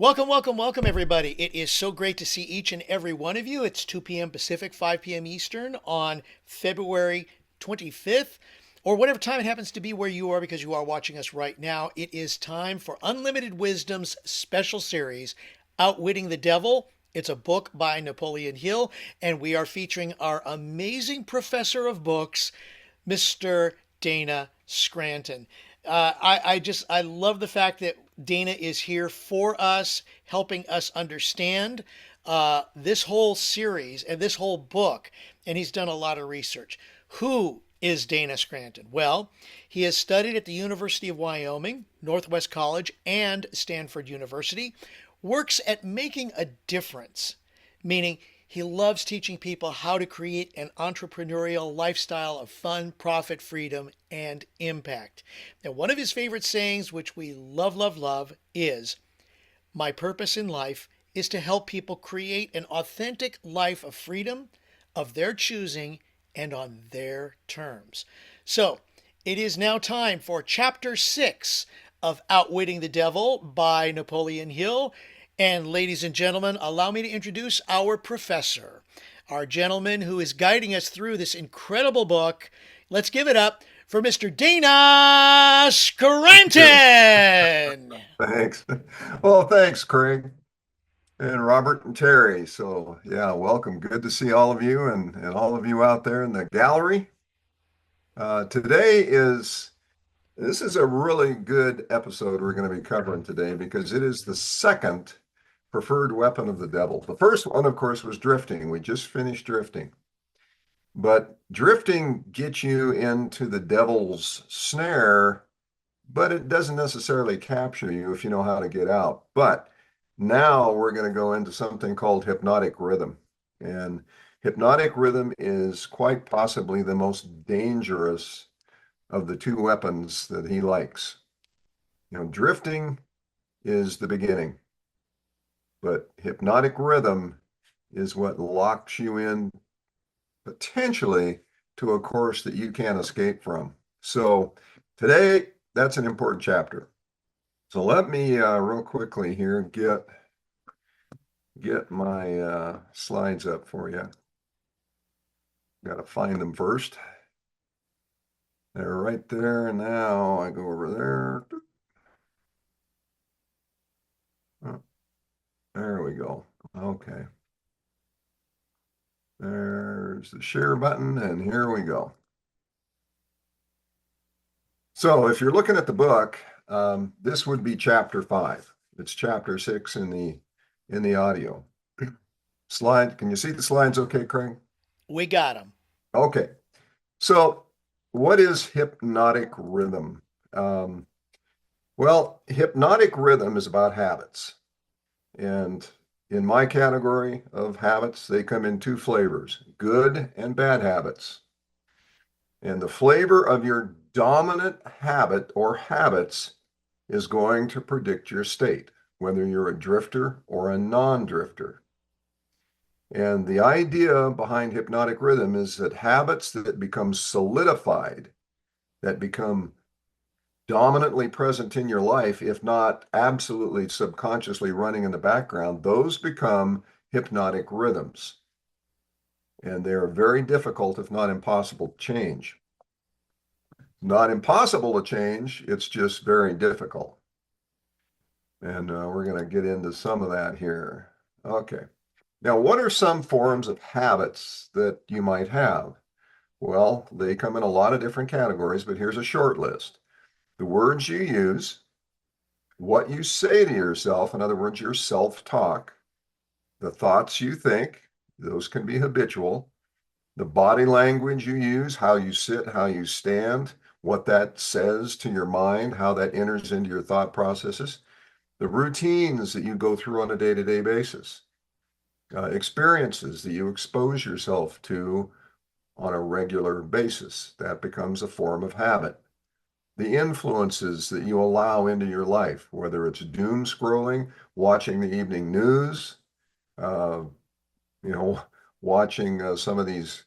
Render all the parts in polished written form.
Welcome, welcome, welcome, everybody. It is so great to see each and every one of you. It's 2 p.m. Pacific, 5 p.m. Eastern on February 25th, or whatever time it happens to be where you are because you are watching us right now. It is time for Unlimited Wisdom's special series, Outwitting the Devil. It's a book by Napoleon Hill, and we are featuring our amazing professor of books, Mr. Dana Scranton. I love the fact that Dana is here for us, helping us understand this whole series and this whole book. And he's done a lot of research. Who is Dana Scranton? Well, he has studied at the University of Wyoming, Northwest College, and Stanford University, works at making a difference, meaning he loves teaching people how to create an entrepreneurial lifestyle of fun, profit, freedom, and impact. And one of his favorite sayings, which we love, love, love, is, "My purpose in life is to help people create an authentic life of freedom, of their choosing, and on their terms." So it is now time for Chapter 6 of Outwitting the Devil by Napoleon Hill. And ladies and gentlemen, allow me to introduce our professor, our gentleman who is guiding us through this incredible book. Let's give it up for Mr. Dana Scranton. Thanks. Well, thanks, Craig and Robert and Terry. So, yeah, welcome. Good to see all of you and all of you out there in the gallery. Today this is a really good episode we're going to be covering today because it is the second preferred weapon of the devil. The first one, of course, was drifting. We just finished drifting. But drifting gets you into the devil's snare, but it doesn't necessarily capture you if you know how to get out. But now we're going to go into something called hypnotic rhythm. And hypnotic rhythm is quite possibly the most dangerous of the two weapons that he likes. Drifting is the beginning, but hypnotic rhythm is what locks you in potentially to a course that you can't escape from. So today, that's an important chapter. So let me real quickly here get my slides up for you. Got to find them first. They're right there. Now I go over there. Oh, there we go. Okay. There's the share button, and here we go. So if you're looking at the book, this would be chapter 5. It's chapter 6 in the audio. Slide. Can you see the slides okay, Craig? We got him. Okay. So what is hypnotic rhythm? Well, hypnotic rhythm is about habits. And in my category of habits, they come in two flavors, good and bad habits. And the flavor of your dominant habit or habits is going to predict your state, whether you're a drifter or a non-drifter. And the idea behind hypnotic rhythm is that habits that become solidified, that become dominantly present in your life, if not absolutely subconsciously running in the background, those become hypnotic rhythms. And they're very difficult, if not impossible, to change. Not impossible to change, it's just very difficult. And we're going to get into some of that here. Okay. Now, what are some forms of habits that you might have? Well, they come in a lot of different categories, but here's a short list. The words you use, what you say to yourself, in other words, your self-talk, the thoughts you think, those can be habitual, the body language you use, how you sit, how you stand, what that says to your mind, how that enters into your thought processes, the routines that you go through on a day-to-day basis, experiences that you expose yourself to on a regular basis. That becomes a form of habit. The influences that you allow into your life, whether it's doom scrolling, watching the evening news, uh, watching some of these,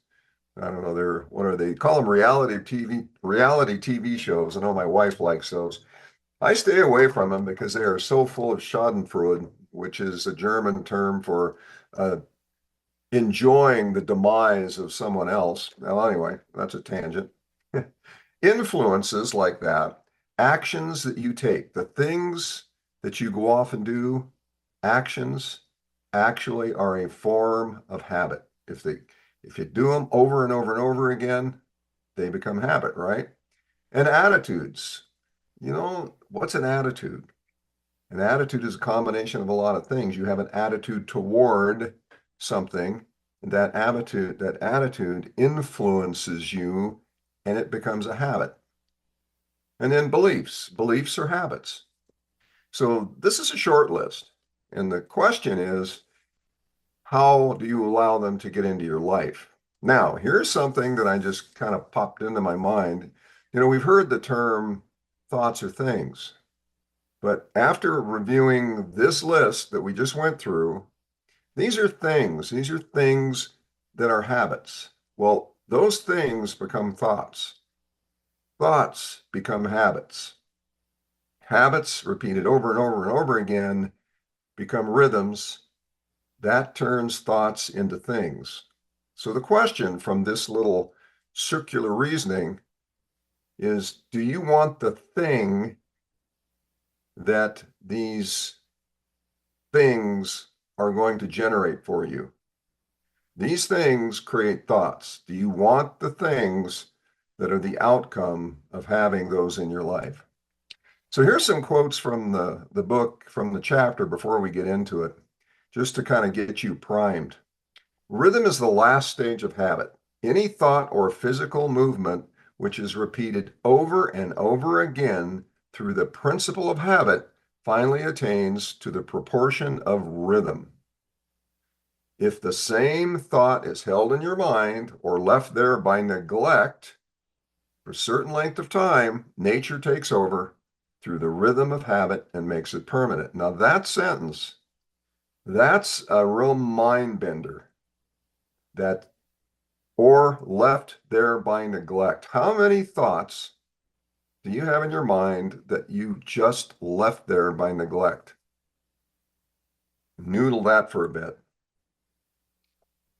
I don't know, what are they call them, reality TV shows. I know my wife likes those. I stay away from them because they are so full of schadenfreude which is a German term for uh, enjoying the demise of someone else. Well, anyway, that's a tangent. Influences like that, actions that you take, the things that you go off and do, actions actually are a form of habit. If you do them over and over and over again, they become habit, right? And attitudes. What's an attitude? An attitude is a combination of a lot of things. You have an attitude toward something, and that attitude influences you and it becomes a habit. And then beliefs. Beliefs are habits. So this is a short list. And the question is, how do you allow them to get into your life? Now, here's something that I just kind of popped into my mind. We've heard the term thoughts are things, but after reviewing this list that we just went through, these are things. These are things that are habits. Well, those things become thoughts. Thoughts become habits. Habits repeated over and over and over again become rhythms. That turns thoughts into things. So the question from this little circular reasoning is, do you want the thing that these things are going to generate for you? These things create thoughts. Do you want the things that are the outcome of having those in your life? So here's some quotes from the book, from the chapter before we get into it, just to kind of get you primed. Rhythm is the last stage of habit. Any thought or physical movement which is repeated over and over again through the principle of habit finally attains to the proportion of rhythm. If the same thought is held in your mind or left there by neglect for a certain length of time, nature takes over through the rhythm of habit and makes it permanent. Now that sentence, that's a real mind bender. That or left there by neglect. How many thoughts do you have in your mind that you just left there by neglect? Noodle that for a bit.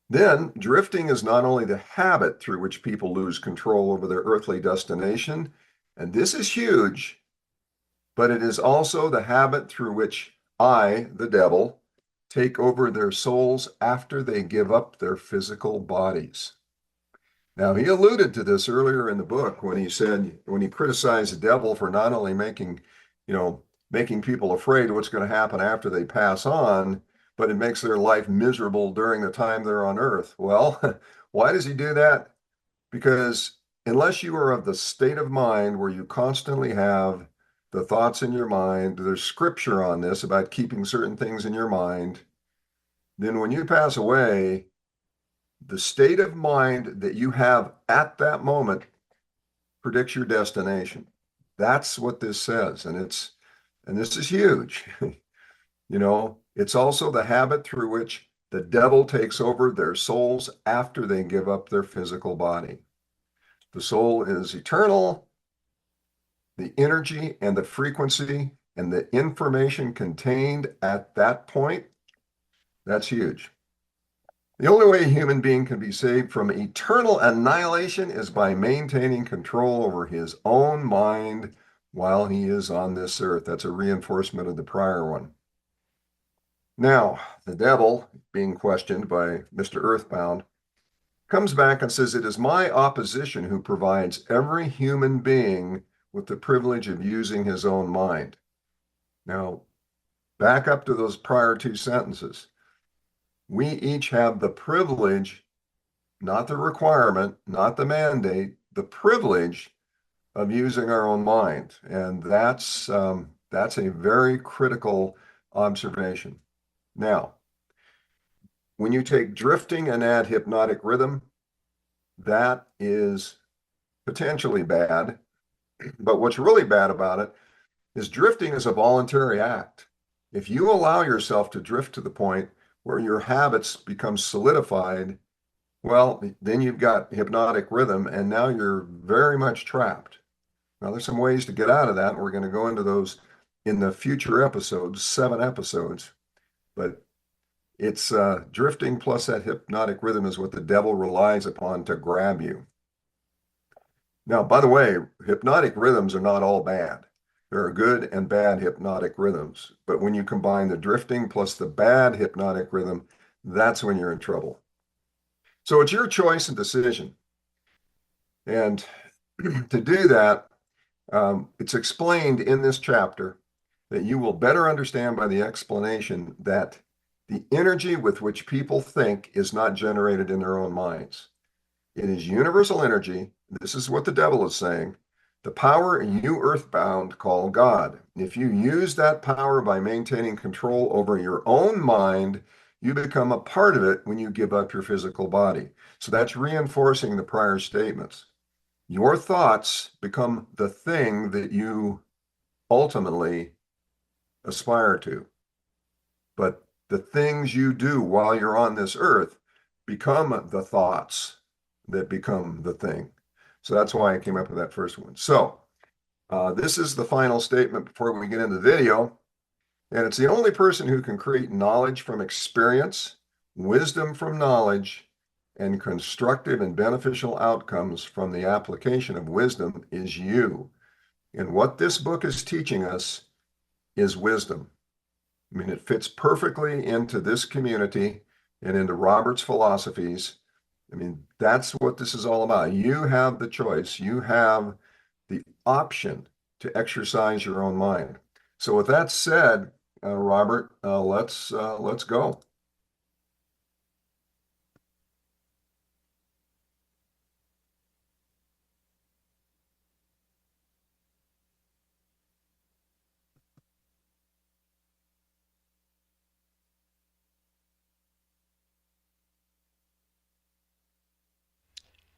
Then, drifting is not only the habit through which people lose control over their earthly destination, and this is huge, but it is also the habit through which I, the devil, take over their souls after they give up their physical bodies. Now, he alluded to this earlier in the book when he criticized the devil for not only making people afraid of what's going to happen after they pass on, but it makes their life miserable during the time they're on earth. Well, why does he do that? Because unless you are of the state of mind where you constantly have the thoughts in your mind, there's scripture on this about keeping certain things in your mind, then when you pass away, the state of mind that you have at that moment predicts your destination. That's what this says. And this is huge. It's also the habit through which the devil takes over their souls after they give up their physical body. The soul is eternal. The energy and the frequency and the information contained at that point, that's huge. The only way a human being can be saved from eternal annihilation is by maintaining control over his own mind while he is on this earth. That's a reinforcement of the prior one. Now, the devil, being questioned by Mr. Earthbound, comes back and says, "It is my opposition who provides every human being with the privilege of using his own mind." Now, back up to those prior two sentences. We each have the privilege, not the requirement, not the mandate, the privilege of using our own mind. And that's a very critical observation. Now, when you take drifting and add hypnotic rhythm, that is potentially bad. But what's really bad about it is drifting is a voluntary act. If you allow yourself to drift to the point where your habits become solidified, well, then you've got hypnotic rhythm, and now you're very much trapped. Now, there's some ways to get out of that, and we're going to go into those in the future episodes, 7 episodes. but it's drifting plus that hypnotic rhythm is what the devil relies upon to grab you. Now, by the way, hypnotic rhythms are not all bad. There are good and bad hypnotic rhythms. But when you combine the drifting plus the bad hypnotic rhythm, that's when you're in trouble. So it's your choice and decision. And to do that, it's explained in this chapter that you will better understand by the explanation that the energy with which people think is not generated in their own minds. It is universal energy. This is what the devil is saying. The power you earthbound call God. If you use that power by maintaining control over your own mind, you become a part of it when you give up your physical body. So that's reinforcing the prior statements. Your thoughts become the thing that you ultimately aspire to. But the things you do while you're on this earth become the thoughts that become the thing. So that's why I came up with that first one. So this is the final statement before we get into the video. And it's the only person who can create knowledge from experience, wisdom from knowledge, and constructive and beneficial outcomes from the application of wisdom is you. And what this book is teaching us is wisdom. I mean, it fits perfectly into this community and into Robert's philosophies. I mean, that's what this is all about. You have the choice. You have the option to exercise your own mind. So with that said, Robert, let's go.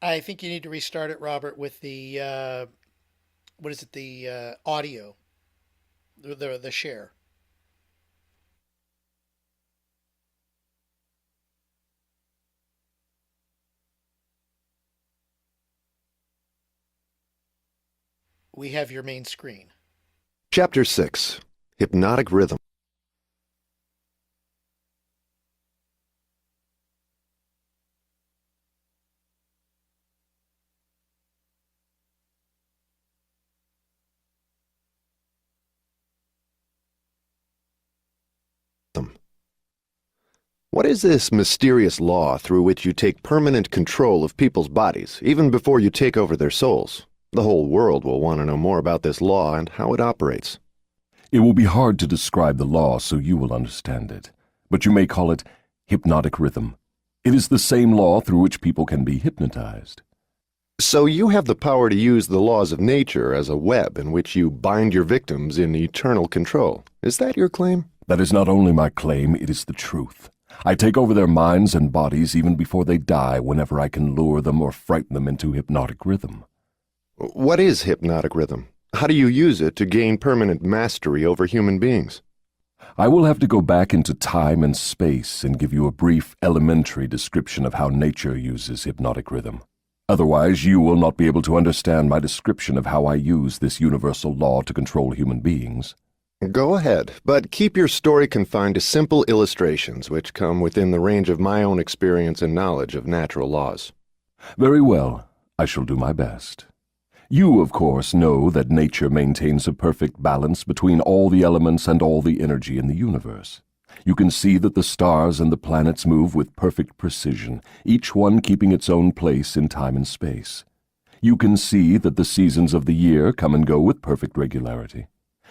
I think you need to restart it, Robert, with the what is it? The audio, the share. We have your main screen. Chapter 6, Hypnotic Rhythm. What is this mysterious law through which you take permanent control of people's bodies, even before you take over their souls? The whole world will want to know more about this law and how it operates. It will be hard to describe the law so you will understand it, but you may call it hypnotic rhythm. It is the same law through which people can be hypnotized. So you have the power to use the laws of nature as a web in which you bind your victims in eternal control. Is that your claim? That is not only my claim, it is the truth. I take over their minds and bodies even before they die whenever I can lure them or frighten them into hypnotic rhythm. What is hypnotic rhythm? How do you use it to gain permanent mastery over human beings? I will have to go back into time and space and give you a brief, elementary description of how nature uses hypnotic rhythm. Otherwise, you will not be able to understand my description of how I use this universal law to control human beings. Go ahead, but keep your story confined to simple illustrations which come within the range of my own experience and knowledge of natural laws. Very well, I shall do my best. You, of course, know that nature maintains a perfect balance between all the elements and all the energy in the universe. You can see that the stars and the planets move with perfect precision, each one keeping its own place in time and space. You can see that the seasons of the year come and go with perfect regularity.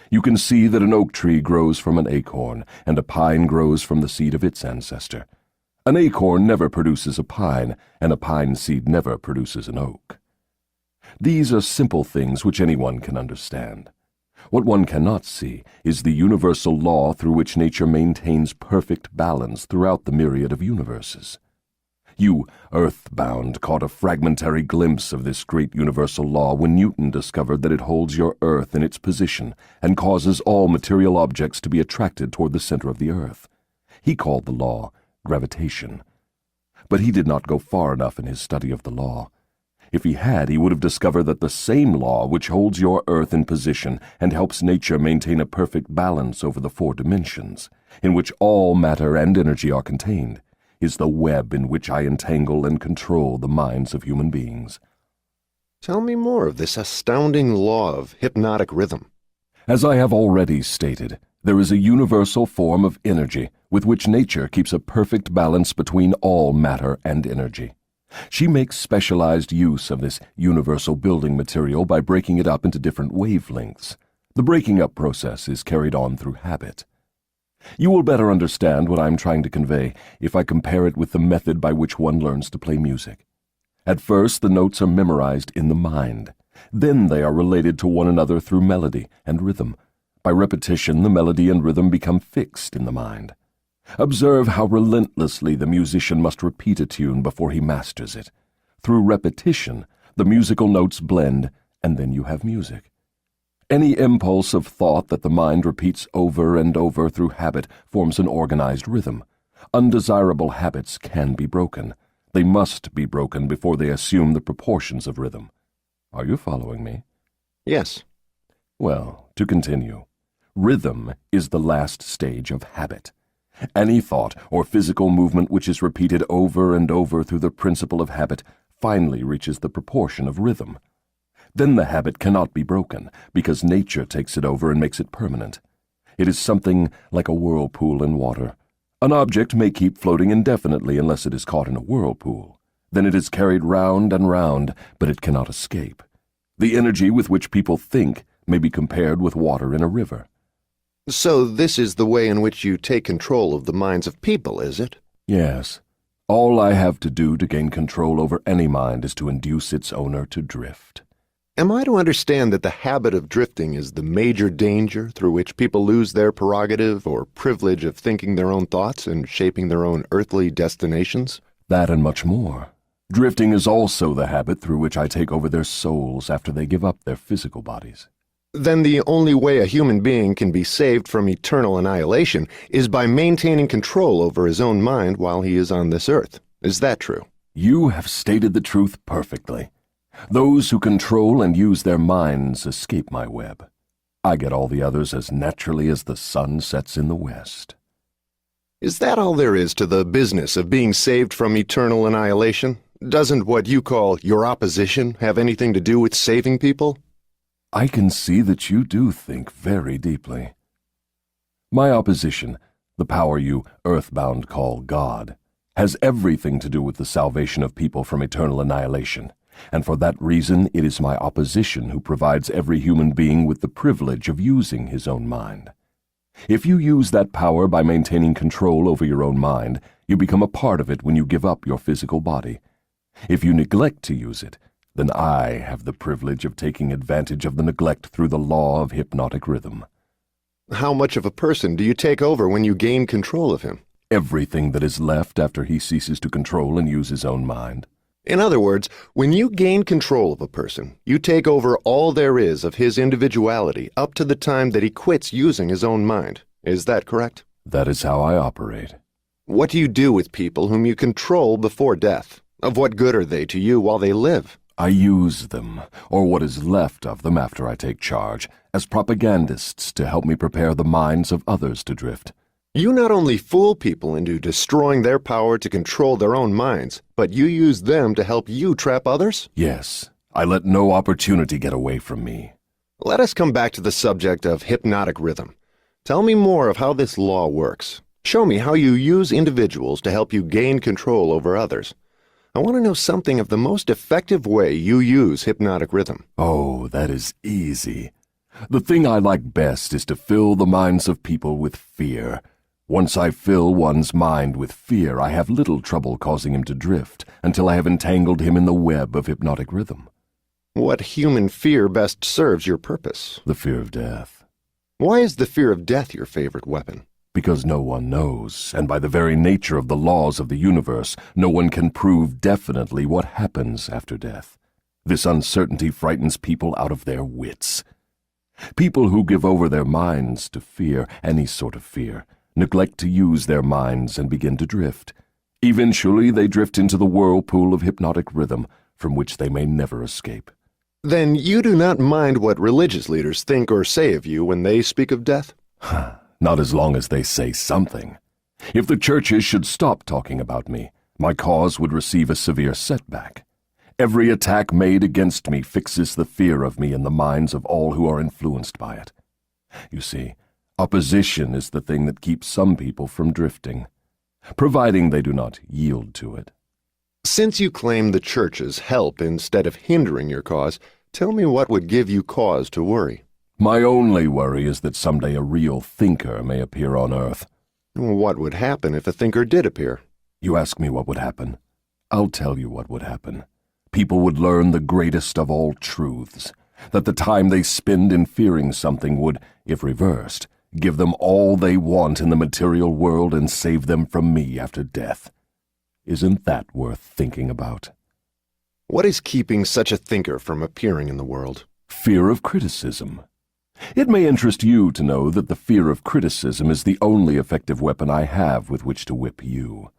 You can see that an oak tree grows from an acorn, and a pine grows from the seed of its ancestor. An acorn never produces a pine, and a pine seed never produces an oak. These are simple things which anyone can understand. What one cannot see is the universal law through which nature maintains perfect balance throughout the myriad of universes. You, earthbound, caught a fragmentary glimpse of this great universal law when Newton discovered that it holds your earth in its position and causes all material objects to be attracted toward the center of the earth. He called the law gravitation. But he did not go far enough in his study of the law. If he had, he would have discovered that the same law which holds your earth in position and helps nature maintain a perfect balance over the 4 dimensions in which all matter and energy are contained, is the web in which I entangle and control the minds of human beings. Tell me more of this astounding law of hypnotic rhythm. As I have already stated, there is a universal form of energy with which nature keeps a perfect balance between all matter and energy. She makes specialized use of this universal building material by breaking it up into different wavelengths. The breaking up process is carried on through habit. You will better understand what I am trying to convey if I compare it with the method by which one learns to play music. At first, the notes are memorized in the mind. Then they are related to one another through melody and rhythm. By repetition, the melody and rhythm become fixed in the mind. Observe how relentlessly the musician must repeat a tune before he masters it. Through repetition, the musical notes blend, and then you have music. Any impulse of thought that the mind repeats over and over through habit forms an organized rhythm. Undesirable habits can be broken. They must be broken before they assume the proportions of rhythm. Are you following me? Yes. Well, to continue, rhythm is the last stage of habit. Any thought or physical movement which is repeated over and over through the principle of habit finally reaches the proportion of rhythm. Then the habit cannot be broken, because nature takes it over and makes it permanent. It is something like a whirlpool in water. An object may keep floating indefinitely unless it is caught in a whirlpool. Then it is carried round and round, but it cannot escape. The energy with which people think may be compared with water in a river. So this is the way in which you take control of the minds of people, is it? Yes. All I have to do to gain control over any mind is to induce its owner to drift. Am I to understand that the habit of drifting is the major danger through which people lose their prerogative or privilege of thinking their own thoughts and shaping their own earthly destinations? That and much more. Drifting is also the habit through which I take over their souls after they give up their physical bodies. Then the only way a human being can be saved from eternal annihilation is by maintaining control over his own mind while he is on this earth. Is that true? You have stated the truth perfectly. Those who control and use their minds escape my web. I get all the others as naturally as the sun sets in the west. Is that all there is to the business of being saved from eternal annihilation? Doesn't what you call your opposition have anything to do with saving people? I can see that you do think very deeply. My opposition, the power you earthbound call God, has everything to do with the salvation of people from eternal annihilation, and for that reason it is my opposition who provides every human being with the privilege of using his own mind. If you use that power by maintaining control over your own mind, you become a part of it when you give up your physical body. If you neglect to use it, then I have the privilege of taking advantage of the neglect through the law of hypnotic rhythm. How much of a person do you take over when you gain control of him? Everything that is left after he ceases to control and use his own mind. In other words, when you gain control of a person, you take over all there is of his individuality up to the time that he quits using his own mind. Is that correct? That is how I operate. What do you do with people whom you control before death? Of what good are they to you while they live? I use them, or what is left of them after I take charge, as propagandists to help me prepare the minds of others to drift. You not only fool people into destroying their power to control their own minds, but you use them to help you trap others? Yes, I let no opportunity get away from me. Let us come back to the subject of hypnotic rhythm. Tell me more of how this law works. Show me how you use individuals to help you gain control over others. I want to know something of the most effective way you use hypnotic rhythm. Oh, that is easy. The thing I like best is to fill the minds of people with fear. Once I fill one's mind with fear, I have little trouble causing him to drift until I have entangled him in the web of hypnotic rhythm. What human fear best serves your purpose? The fear of death. Why is the fear of death your favorite weapon? Because no one knows, and by the very nature of the laws of the universe, no one can prove definitely what happens after death. This uncertainty frightens people out of their wits. People who give over their minds to fear, any sort of fear, neglect to use their minds and begin to drift. Eventually they drift into the whirlpool of hypnotic rhythm, from which they may never escape. Then you do not mind what religious leaders think or say of you when they speak of death? Not as long as they say something. If the churches should stop talking about me, my cause would receive a severe setback. Every attack made against me fixes the fear of me in the minds of all who are influenced by it. You see, opposition is the thing that keeps some people from drifting, providing they do not yield to it. Since you claim the churches help instead of hindering your cause, tell me what would give you cause to worry. My only worry is that someday a real thinker may appear on Earth. What would happen if a thinker did appear? You ask me what would happen. I'll tell you what would happen. People would learn the greatest of all truths, that the time they spend in fearing something would, if reversed, give them all they want in the material world and save them from me after death. Isn't that worth thinking about? What is keeping such a thinker from appearing in the world? Fear of criticism. It may interest you to know that the fear of criticism is the only effective weapon I have with which to whip you.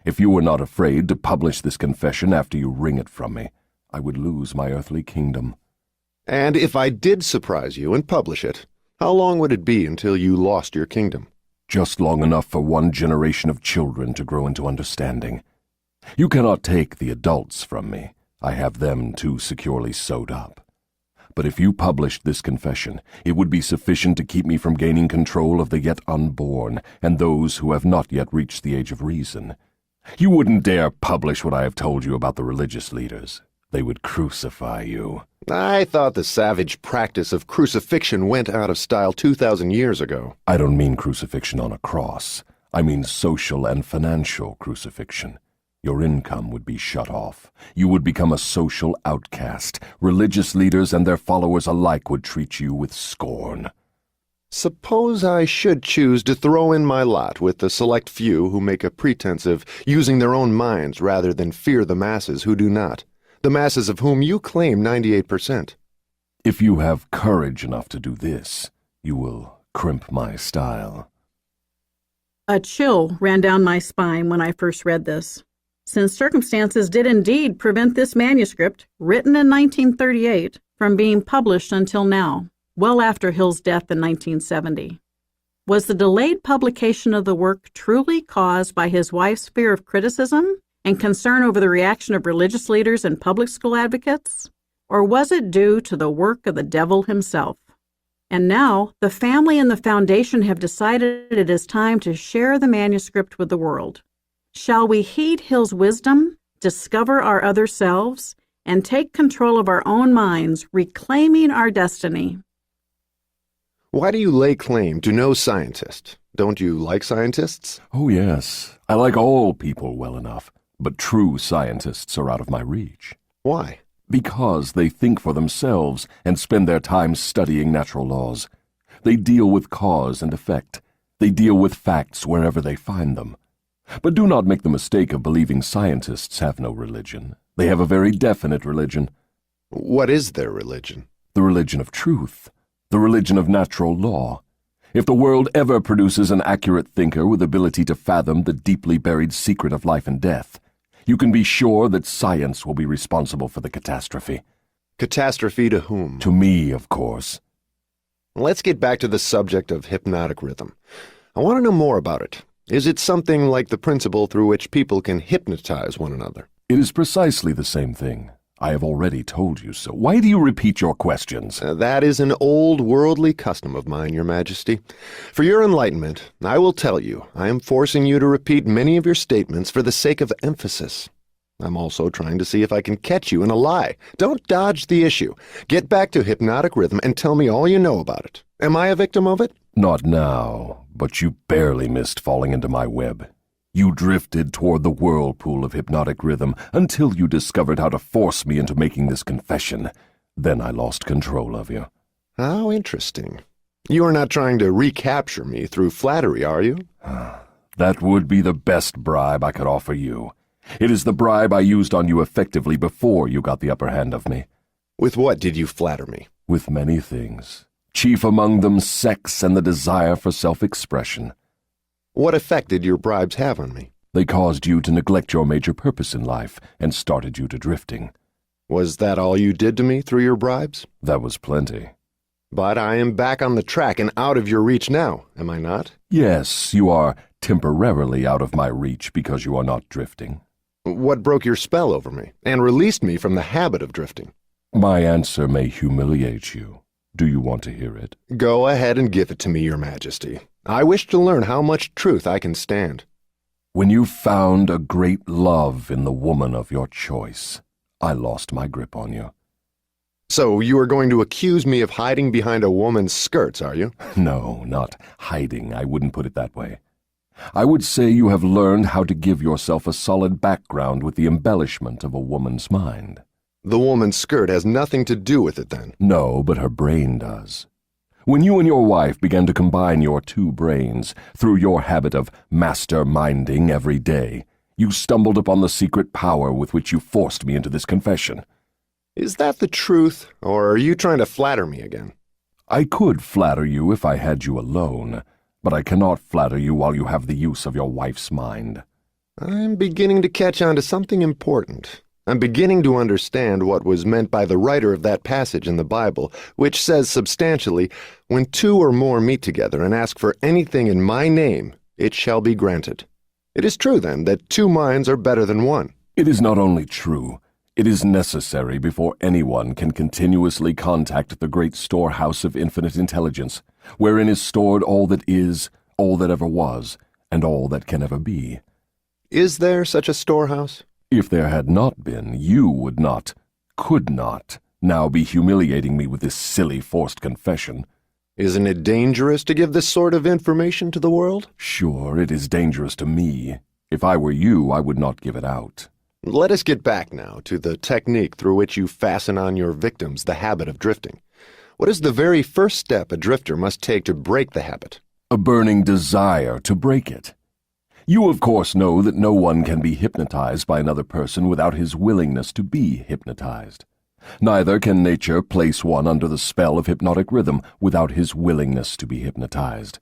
If you were not afraid to publish this confession after you wring it from me, I would lose my earthly kingdom. And if I did surprise you and publish it, how long would it be until you lost your kingdom? Just long enough for one generation of children to grow into understanding. You cannot take the adults from me. I have them too securely sewed up. But if you published this confession, it would be sufficient to keep me from gaining control of the yet unborn and those who have not yet reached the age of reason. You wouldn't dare publish what I have told you about the religious leaders. They would crucify you. I thought the savage practice of crucifixion went out of style 2,000 years ago. I don't mean crucifixion on a cross. I mean social and financial crucifixion. Your income would be shut off. You would become a social outcast. Religious leaders and their followers alike would treat you with scorn. Suppose I should choose to throw in my lot with the select few who make a pretense of using their own minds rather than fear the masses who do not, the masses of whom you claim 98%. If you have courage enough to do this, you will crimp my style. A chill ran down my spine when I first read this, since circumstances did indeed prevent this manuscript, written in 1938, from being published until now, well after Hill's death in 1970. Was the delayed publication of the work truly caused by his wife's fear of criticism and concern over the reaction of religious leaders and public school advocates? Or was it due to the work of the devil himself? And now, the family and the foundation have decided it is time to share the manuscript with the world. Shall we heed Hill's wisdom, discover our other selves, and take control of our own minds, reclaiming our destiny? Why do you lay claim to no scientist? Don't you like scientists? Oh, yes. I like all people well enough, but true scientists are out of my reach. Why? Because they think for themselves and spend their time studying natural laws. They deal with cause and effect. They deal with facts wherever they find them. But do not make the mistake of believing scientists have no religion. They have a very definite religion. What is their religion? The religion of truth. The religion of natural law. If the world ever produces an accurate thinker with ability to fathom the deeply buried secret of life and death, you can be sure that science will be responsible for the catastrophe. Catastrophe to whom? To me, of course. Let's get back to the subject of hypnotic rhythm. I want to know more about it. Is it something like the principle through which people can hypnotize one another? It is precisely the same thing. I have already told you so. Why do you repeat your questions? That is an old worldly custom of mine, Your Majesty. For your enlightenment, I will tell you, I am forcing you to repeat many of your statements for the sake of emphasis. I'm also trying to see if I can catch you in a lie. Don't dodge the issue. Get back to hypnotic rhythm and tell me all you know about it. Am I a victim of it? Not now, but you barely missed falling into my web. You drifted toward the whirlpool of hypnotic rhythm until you discovered how to force me into making this confession. Then I lost control of you. How interesting. You are not trying to recapture me through flattery, are you? That would be the best bribe I could offer you. It is the bribe I used on you effectively before you got the upper hand of me. With what did you flatter me? With many things. Chief among them sex and the desire for self-expression. What effect did your bribes have on me? They caused you to neglect your major purpose in life and started you to drifting. Was that all you did to me through your bribes? That was plenty. But I am back on the track and out of your reach now, am I not? Yes, you are temporarily out of my reach because you are not drifting. What broke your spell over me and released me from the habit of drifting? My answer may humiliate you. Do you want to hear it? Go ahead and give it to me, Your Majesty. I wish to learn how much truth I can stand. When you found a great love in the woman of your choice, I lost my grip on you. So you are going to accuse me of hiding behind a woman's skirts, are you? No, not hiding. I wouldn't put it that way. I would say you have learned how to give yourself a solid background with the embellishment of a woman's mind. The woman's skirt has nothing to do with it, then? No, but her brain does. When you and your wife began to combine your two brains through your habit of master-minding every day, you stumbled upon the secret power with which you forced me into this confession. Is that the truth, or are you trying to flatter me again? I could flatter you if I had you alone, but I cannot flatter you while you have the use of your wife's mind. I'm beginning to catch on to something important. I'm beginning to understand what was meant by the writer of that passage in the Bible, which says substantially, "When two or more meet together and ask for anything in my name, it shall be granted." It is true, then, that two minds are better than one. It is not only true, it is necessary before anyone can continuously contact the great storehouse of infinite intelligence, wherein is stored all that is, all that ever was, and all that can ever be. Is there such a storehouse? If there had not been, you would not, could not, now be humiliating me with this silly forced confession. Isn't it dangerous to give this sort of information to the world? Sure, it is dangerous to me. If I were you, I would not give it out. Let us get back now to the technique through which you fasten on your victims the habit of drifting. What is the very first step a drifter must take to break the habit? A burning desire to break it. You, of course, know that no one can be hypnotized by another person without his willingness to be hypnotized. Neither can nature place one under the spell of hypnotic rhythm without his willingness to be hypnotized.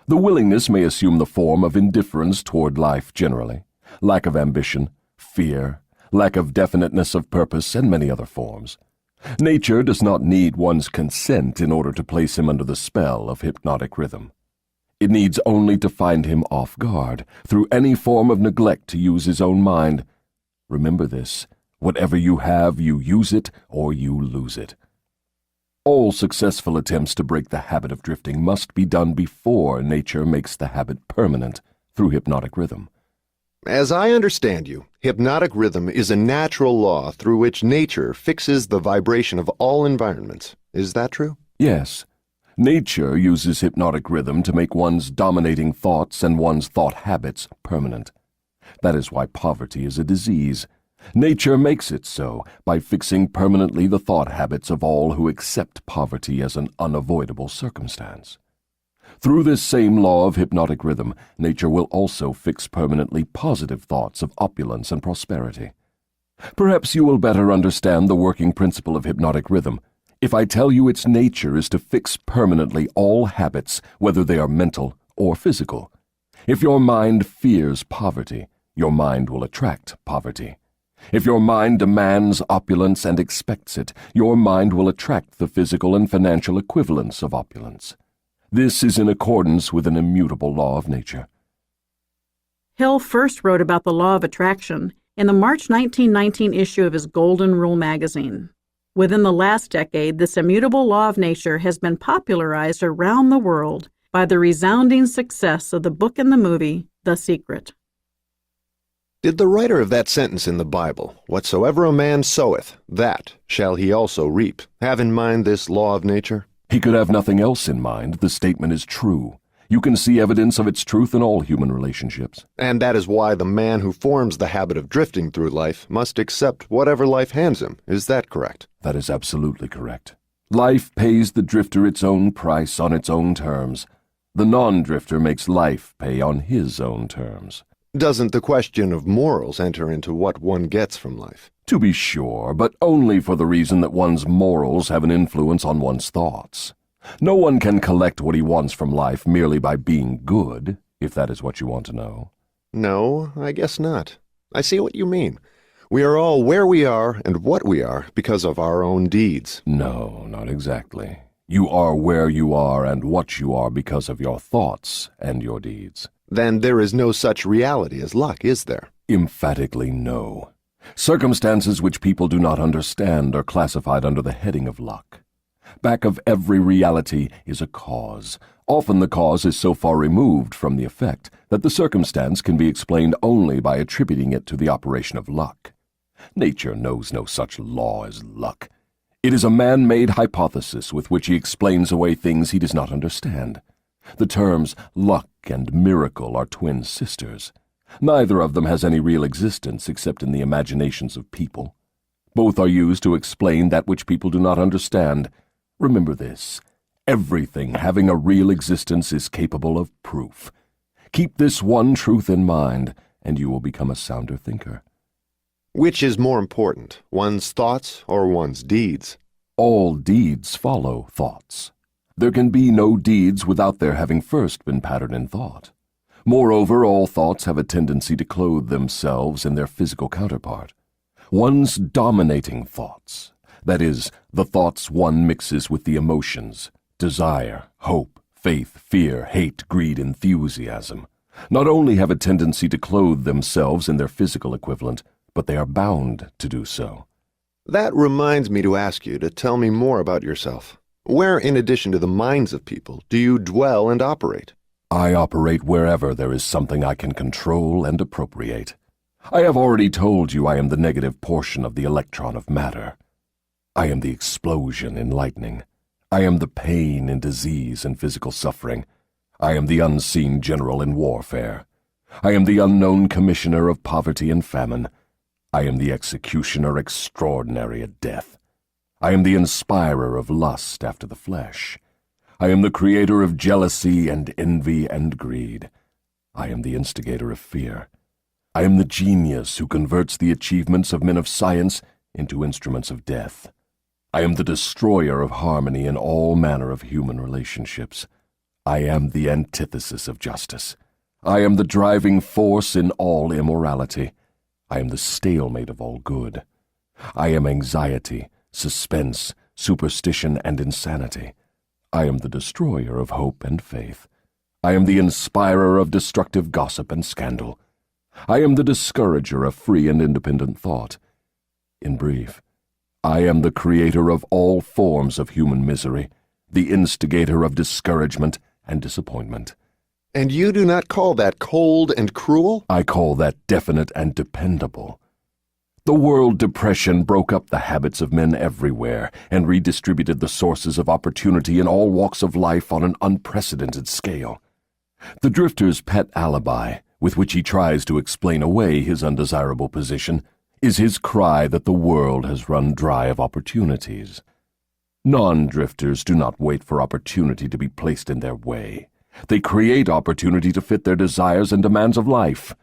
The willingness may assume the form of indifference toward life generally, lack of ambition, fear, lack of definiteness of purpose, and many other forms. Nature does not need one's consent in order to place him under the spell of hypnotic rhythm. It needs only to find him off guard, through any form of neglect to use his own mind. Remember this, whatever you have, you use it or you lose it. All successful attempts to break the habit of drifting must be done before nature makes the habit permanent, through hypnotic rhythm. As I understand you, hypnotic rhythm is a natural law through which nature fixes the vibration of all environments. Is that true? Yes. Nature uses hypnotic rhythm to make one's dominating thoughts and one's thought habits permanent. That is why poverty is a disease. Nature makes it so by fixing permanently the thought habits of all who accept poverty as an unavoidable circumstance. Through this same law of hypnotic rhythm, nature will also fix permanently positive thoughts of opulence and prosperity. Perhaps you will better understand the working principle of hypnotic rhythm if I tell you its nature is to fix permanently all habits, whether they are mental or physical. If your mind fears poverty, your mind will attract poverty. If your mind demands opulence and expects it, your mind will attract the physical and financial equivalents of opulence. This is in accordance with an immutable law of nature. Hill first wrote about the law of attraction in the March 1919 issue of his Golden Rule magazine. Within the last decade, this immutable law of nature has been popularized around the world by the resounding success of the book and the movie, The Secret. Did the writer of that sentence in the Bible, "Whatsoever a man soweth, that shall he also reap," have in mind this law of nature? He could have nothing else in mind. The statement is true. You can see evidence of its truth in all human relationships. And that is why the man who forms the habit of drifting through life must accept whatever life hands him. Is that correct? That is absolutely correct. Life pays the drifter its own price on its own terms. The non-drifter makes life pay on his own terms. Doesn't the question of morals enter into what one gets from life? To be sure, but only for the reason that one's morals have an influence on one's thoughts. No one can collect what he wants from life merely by being good, if that is what you want to know. No, I guess not. I see what you mean. We are all where we are and what we are because of our own deeds. No, not exactly. You are where you are and what you are because of your thoughts and your deeds. Then there is no such reality as luck, is there? Emphatically no. Circumstances which people do not understand are classified under the heading of luck. Back of every reality is a cause. Often the cause is so far removed from the effect that the circumstance can be explained only by attributing it to the operation of luck. Nature knows no such law as luck. It is a man-made hypothesis with which he explains away things he does not understand. The terms luck and miracle are twin sisters. Neither of them has any real existence except in the imaginations of people. Both are used to explain that which people do not understand. Remember this: everything having a real existence is capable of proof. Keep this one truth in mind, and you will become a sounder thinker. Which is more important, one's thoughts or one's deeds? All deeds follow thoughts. There can be no deeds without their having first been patterned in thought. Moreover, all thoughts have a tendency to clothe themselves in their physical counterpart. One's dominating thoughts, that is, the thoughts one mixes with the emotions, desire, hope, faith, fear, hate, greed, enthusiasm, not only have a tendency to clothe themselves in their physical equivalent, but they are bound to do so. That reminds me to ask you to tell me more about yourself. Where, in addition to the minds of people, do you dwell and operate? I operate wherever there is something I can control and appropriate. I have already told you I am the negative portion of the electron of matter. I am the explosion in lightning. I am the pain in disease and physical suffering. I am the unseen general in warfare. I am the unknown commissioner of poverty and famine. I am the executioner extraordinary at death. I am the inspirer of lust after the flesh. I am the creator of jealousy and envy and greed. I am the instigator of fear. I am the genius who converts the achievements of men of science into instruments of death. I am the destroyer of harmony in all manner of human relationships. I am the antithesis of justice. I am the driving force in all immorality. I am the stalemate of all good. I am anxiety, suspense, superstition, and insanity. I am the destroyer of hope and faith. I am the inspirer of destructive gossip and scandal. I am the discourager of free and independent thought. In brief, I am the creator of all forms of human misery, the instigator of discouragement and disappointment. And you do not call that cold and cruel? I call that definite and dependable. The world depression broke up the habits of men everywhere and redistributed the sources of opportunity in all walks of life on an unprecedented scale. The drifter's pet alibi, with which he tries to explain away his undesirable position, is his cry that the world has run dry of opportunities. Non-drifters do not wait for opportunity to be placed in their way. They create opportunity to fit their desires and demands of life.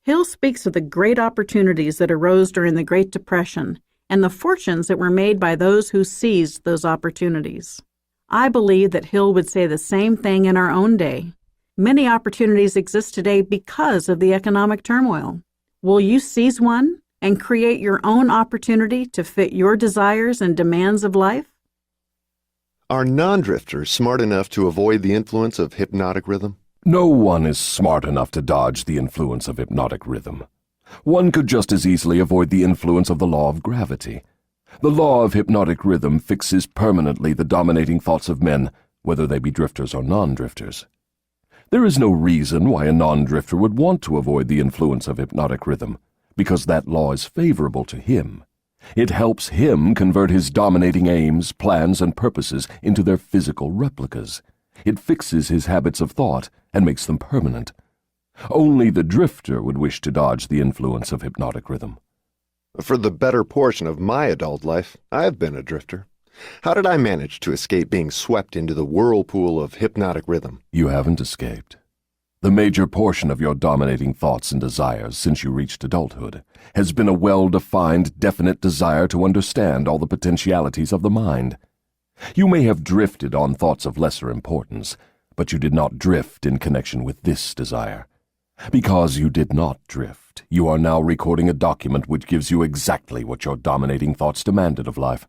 Hill speaks of the great opportunities that arose during the Great Depression and the fortunes that were made by those who seized those opportunities. I believe that Hill would say the same thing in our own day. Many opportunities exist today because of the economic turmoil. Will you seize one and create your own opportunity to fit your desires and demands of life? Are non-drifters smart enough to avoid the influence of hypnotic rhythm? No one is smart enough to dodge the influence of hypnotic rhythm. One could just as easily avoid the influence of the law of gravity. The law of hypnotic rhythm fixes permanently the dominating thoughts of men, whether they be drifters or non-drifters. There is no reason why a non-drifter would want to avoid the influence of hypnotic rhythm, because that law is favorable to him. It helps him convert his dominating aims, plans, and purposes into their physical replicas. It fixes his habits of thought and makes them permanent. Only the drifter would wish to dodge the influence of hypnotic rhythm. For the better portion of my adult life, I've been a drifter. How did I manage to escape being swept into the whirlpool of hypnotic rhythm? You haven't escaped. The major portion of your dominating thoughts and desires since you reached adulthood has been a well-defined, definite desire to understand all the potentialities of the mind. You may have drifted on thoughts of lesser importance, but you did not drift in connection with this desire. Because you did not drift, you are now recording a document which gives you exactly what your dominating thoughts demanded of life.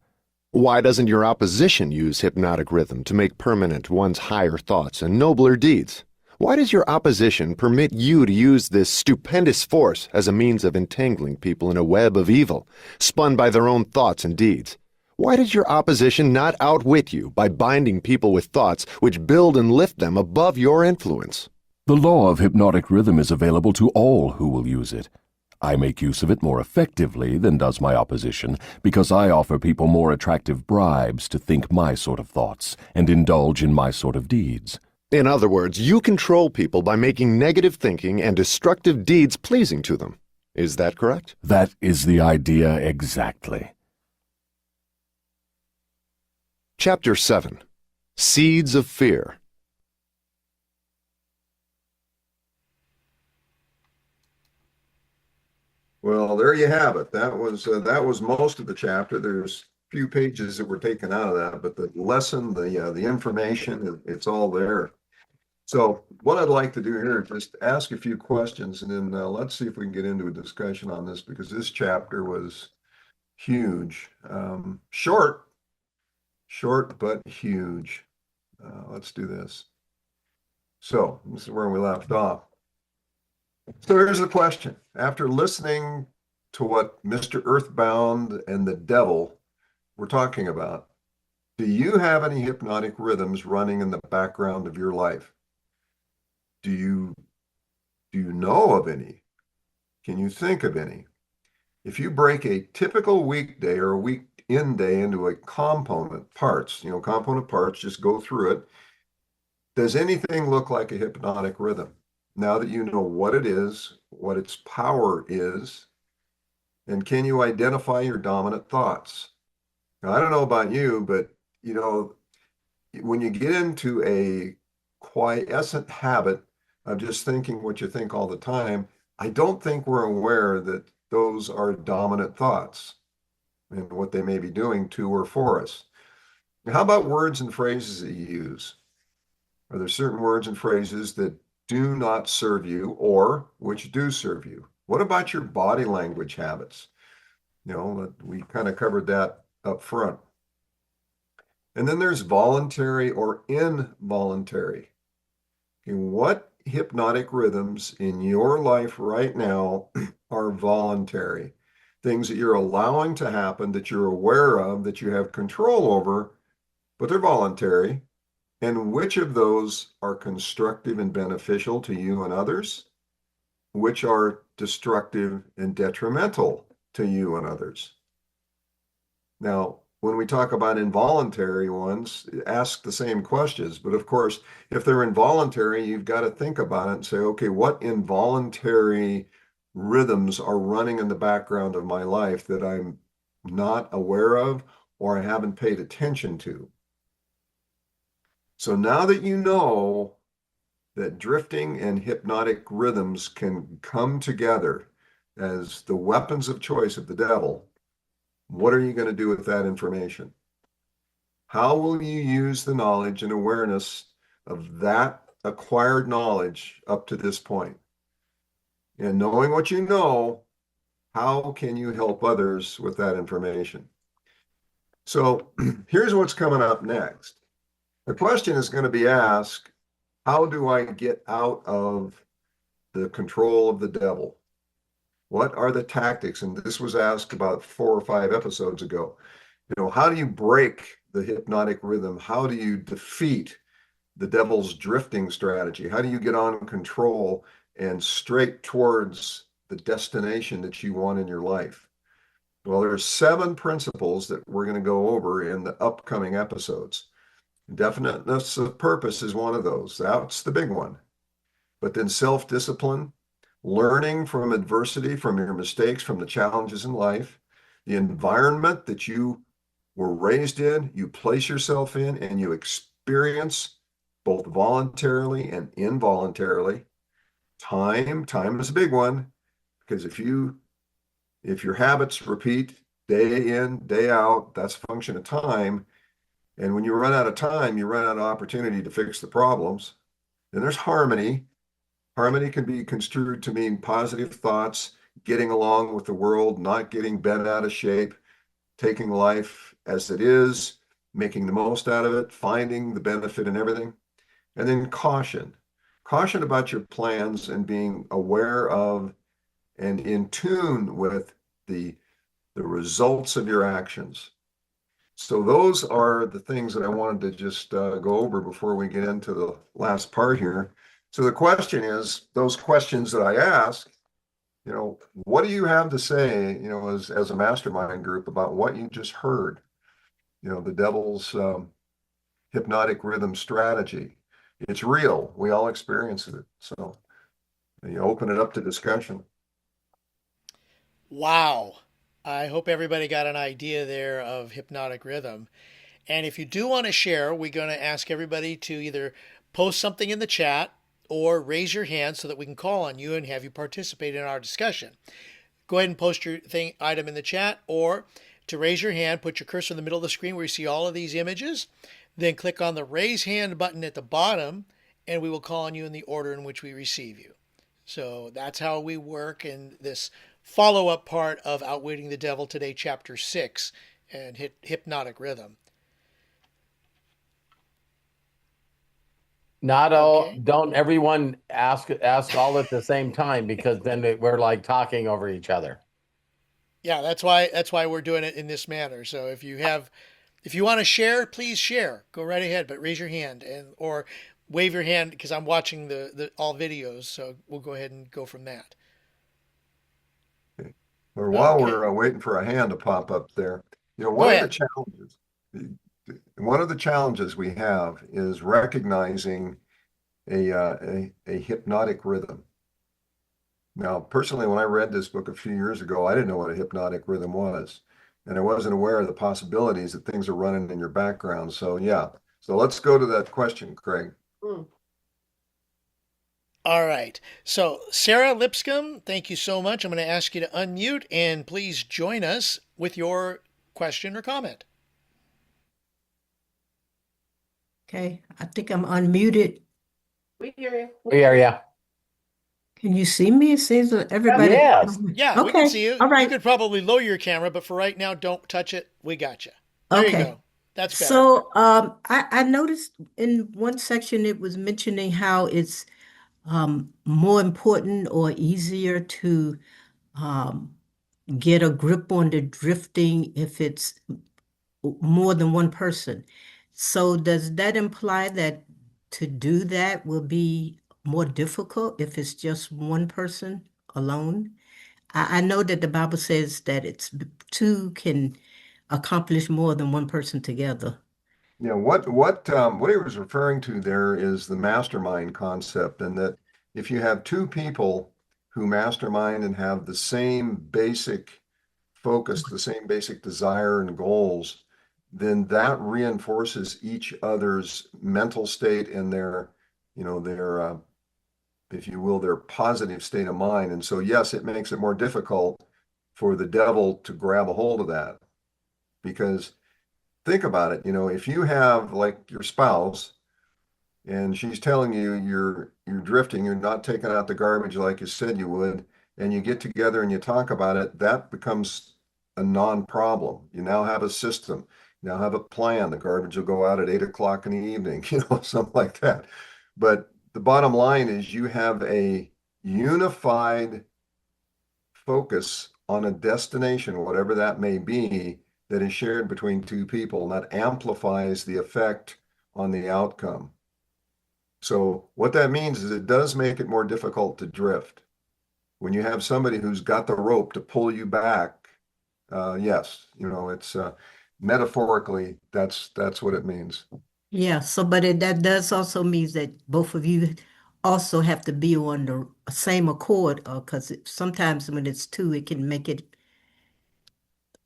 Why doesn't your opposition use hypnotic rhythm to make permanent one's higher thoughts and nobler deeds? Why does your opposition permit you to use this stupendous force as a means of entangling people in a web of evil, spun by their own thoughts and deeds? Why does your opposition not outwit you by binding people with thoughts which build and lift them above your influence? The law of hypnotic rhythm is available to all who will use it. I make use of it more effectively than does my opposition because I offer people more attractive bribes to think my sort of thoughts and indulge in my sort of deeds. In other words, you control people by making negative thinking and destructive deeds pleasing to them. Is that correct? That is the idea exactly. Chapter 7. Seeds of Fear. Well, there you have it. That was most of the chapter. There's a few pages that were taken out of that, but the lesson, the information, it's all there. So what I'd like to do here is just ask a few questions, and then let's see if we can get into a discussion on this, because this chapter was huge. Short but huge. Let's do this. So this is where we left off. So here's the question. After listening to what Mr. Earthbound and the devil were talking about, do you have any hypnotic rhythms running in the background of your life? Do you know of any? Can you think of any? If you break a typical weekday or a weekend day into a component parts, just go through it. Does anything look like a hypnotic rhythm? Now that you know what it is, what its power is, and can you identify your dominant thoughts? Now, I don't know about you, but when you get into a quiescent habit of just thinking what you think all the time, I don't think we're aware that those are dominant thoughts and what they may be doing to or for us. How about words and phrases that you use? Are there certain words and phrases that do not serve you or which do serve you? What about your body language habits? We kind of covered that up front. And then there's voluntary or involuntary. Okay, what hypnotic rhythms in your life right now are voluntary? Things that you're allowing to happen, that you're aware of, that you have control over, but they're voluntary. And which of those are constructive and beneficial to you and others? Which are destructive and detrimental to you and others? Now, when we talk about involuntary ones, ask the same questions. But of course, if they're involuntary, you've got to think about it and say, okay, what involuntary rhythms are running in the background of my life that I'm not aware of or I haven't paid attention to? So now that you know that drifting and hypnotic rhythms can come together as the weapons of choice of the devil, what are you going to do with that information? How will you use the knowledge and awareness of that acquired knowledge up to this point? And knowing what you know, how can you help others with that information? So here's what's coming up next. The question is going to be asked, how do I get out of the control of the devil? What are the tactics? And this was asked about 4 or 5 episodes ago. How do you break the hypnotic rhythm? How do you defeat the devil's drifting strategy? How do you get on control and straight towards the destination that you want in your life? Well, there's 7 principles that we're going to go over in the upcoming episodes. Definiteness of purpose is one of those. That's the big one. But then self-discipline, learning from adversity, from your mistakes, from the challenges in life, the environment that you were raised in, you place yourself in, and you experience both voluntarily and involuntarily. Time is a big one, because if your habits repeat day in, day out, that's a function of time. And when you run out of time, you run out of opportunity to fix the problems. Then there's harmony. Harmony can be construed to mean positive thoughts, getting along with the world, not getting bent out of shape, taking life as it is, making the most out of it, finding the benefit in everything. And then caution. Caution about your plans and being aware of and in tune with the results of your actions. So those are the things that I wanted to just go over before we get into the last part here. So the question is, those questions that I ask, what do you have to say, as a mastermind group about what you just heard? The devil's hypnotic rhythm strategy. It's real. We all experience it. So you open it up to discussion. Wow. I hope everybody got an idea there of hypnotic rhythm. And if you do want to share, we're going to ask everybody to either post something in the chat or raise your hand so that we can call on you and have you participate in our discussion. Go ahead and post your item in the chat, or to raise your hand, put your cursor in the middle of the screen where you see all of these images. Then click on the raise hand button at the bottom, and we will call on you in the order in which we receive you. So that's how we work in this follow-up part of Outwitting the Devil today, Chapter 6, and Hypnotic Rhythm. Not all, Okay. don't everyone ask all at the same time, because then we're like talking over each other. Yeah, that's why we're doing it in this manner. So if you want to share, please share. Go right ahead, but raise your hand or wave your hand, because I'm watching the all videos. So we'll go ahead and go from that. Or while Okay. we're waiting for a hand to pop up there, Go one of the ahead. challenges, one of the challenges we have is recognizing a hypnotic rhythm. Now, personally, when I read this book a few years ago, I didn't know what a hypnotic rhythm was, and I wasn't aware of the possibilities that things are running in your background. So yeah, so let's go to that question, Craig. All right. So Sarah Lipscomb, thank you so much. I'm going to ask you to unmute and please join us with your question or comment. Okay, I think I'm unmuted. We hear you. We hear you. Can you see me? It says that everybody. Yes. Yeah, we can Okay, see you. all You right. could probably lower your camera, but for right now, don't touch it. We got you. There you Okay. go. That's better. So, I noticed in one section it was mentioning how it's more important or easier to um get a grip on the drifting if it's more than one person. So does that imply that to do that will be more difficult if it's just one person alone? I know that the Bible says that two can accomplish more than one person together. Yeah, what he was referring to there is the mastermind concept, and that if you have two people who mastermind and have the same basic focus, the same basic desire and goals, then that reinforces each other's mental state and their if you will, their positive state of mind. And so, yes, it makes it more difficult for the devil to grab a hold of that, because think about it, if you have like your spouse and she's telling you you're drifting, you're not taking out the garbage like you said you would, and you get together and you talk about it, that becomes a non-problem. You now have a system, you now have a plan. The garbage will go out at 8 o'clock in the evening, something like that. But the bottom line is you have a unified focus on a destination, whatever that may be, that is shared between two people, and that amplifies the effect on the outcome. So what that means is it does make it more difficult to drift. When you have somebody who's got the rope to pull you back, yes, it's metaphorically, that's what it means. Yeah, so that does also means that both of you also have to be on the same accord, because sometimes when it's two, it can make it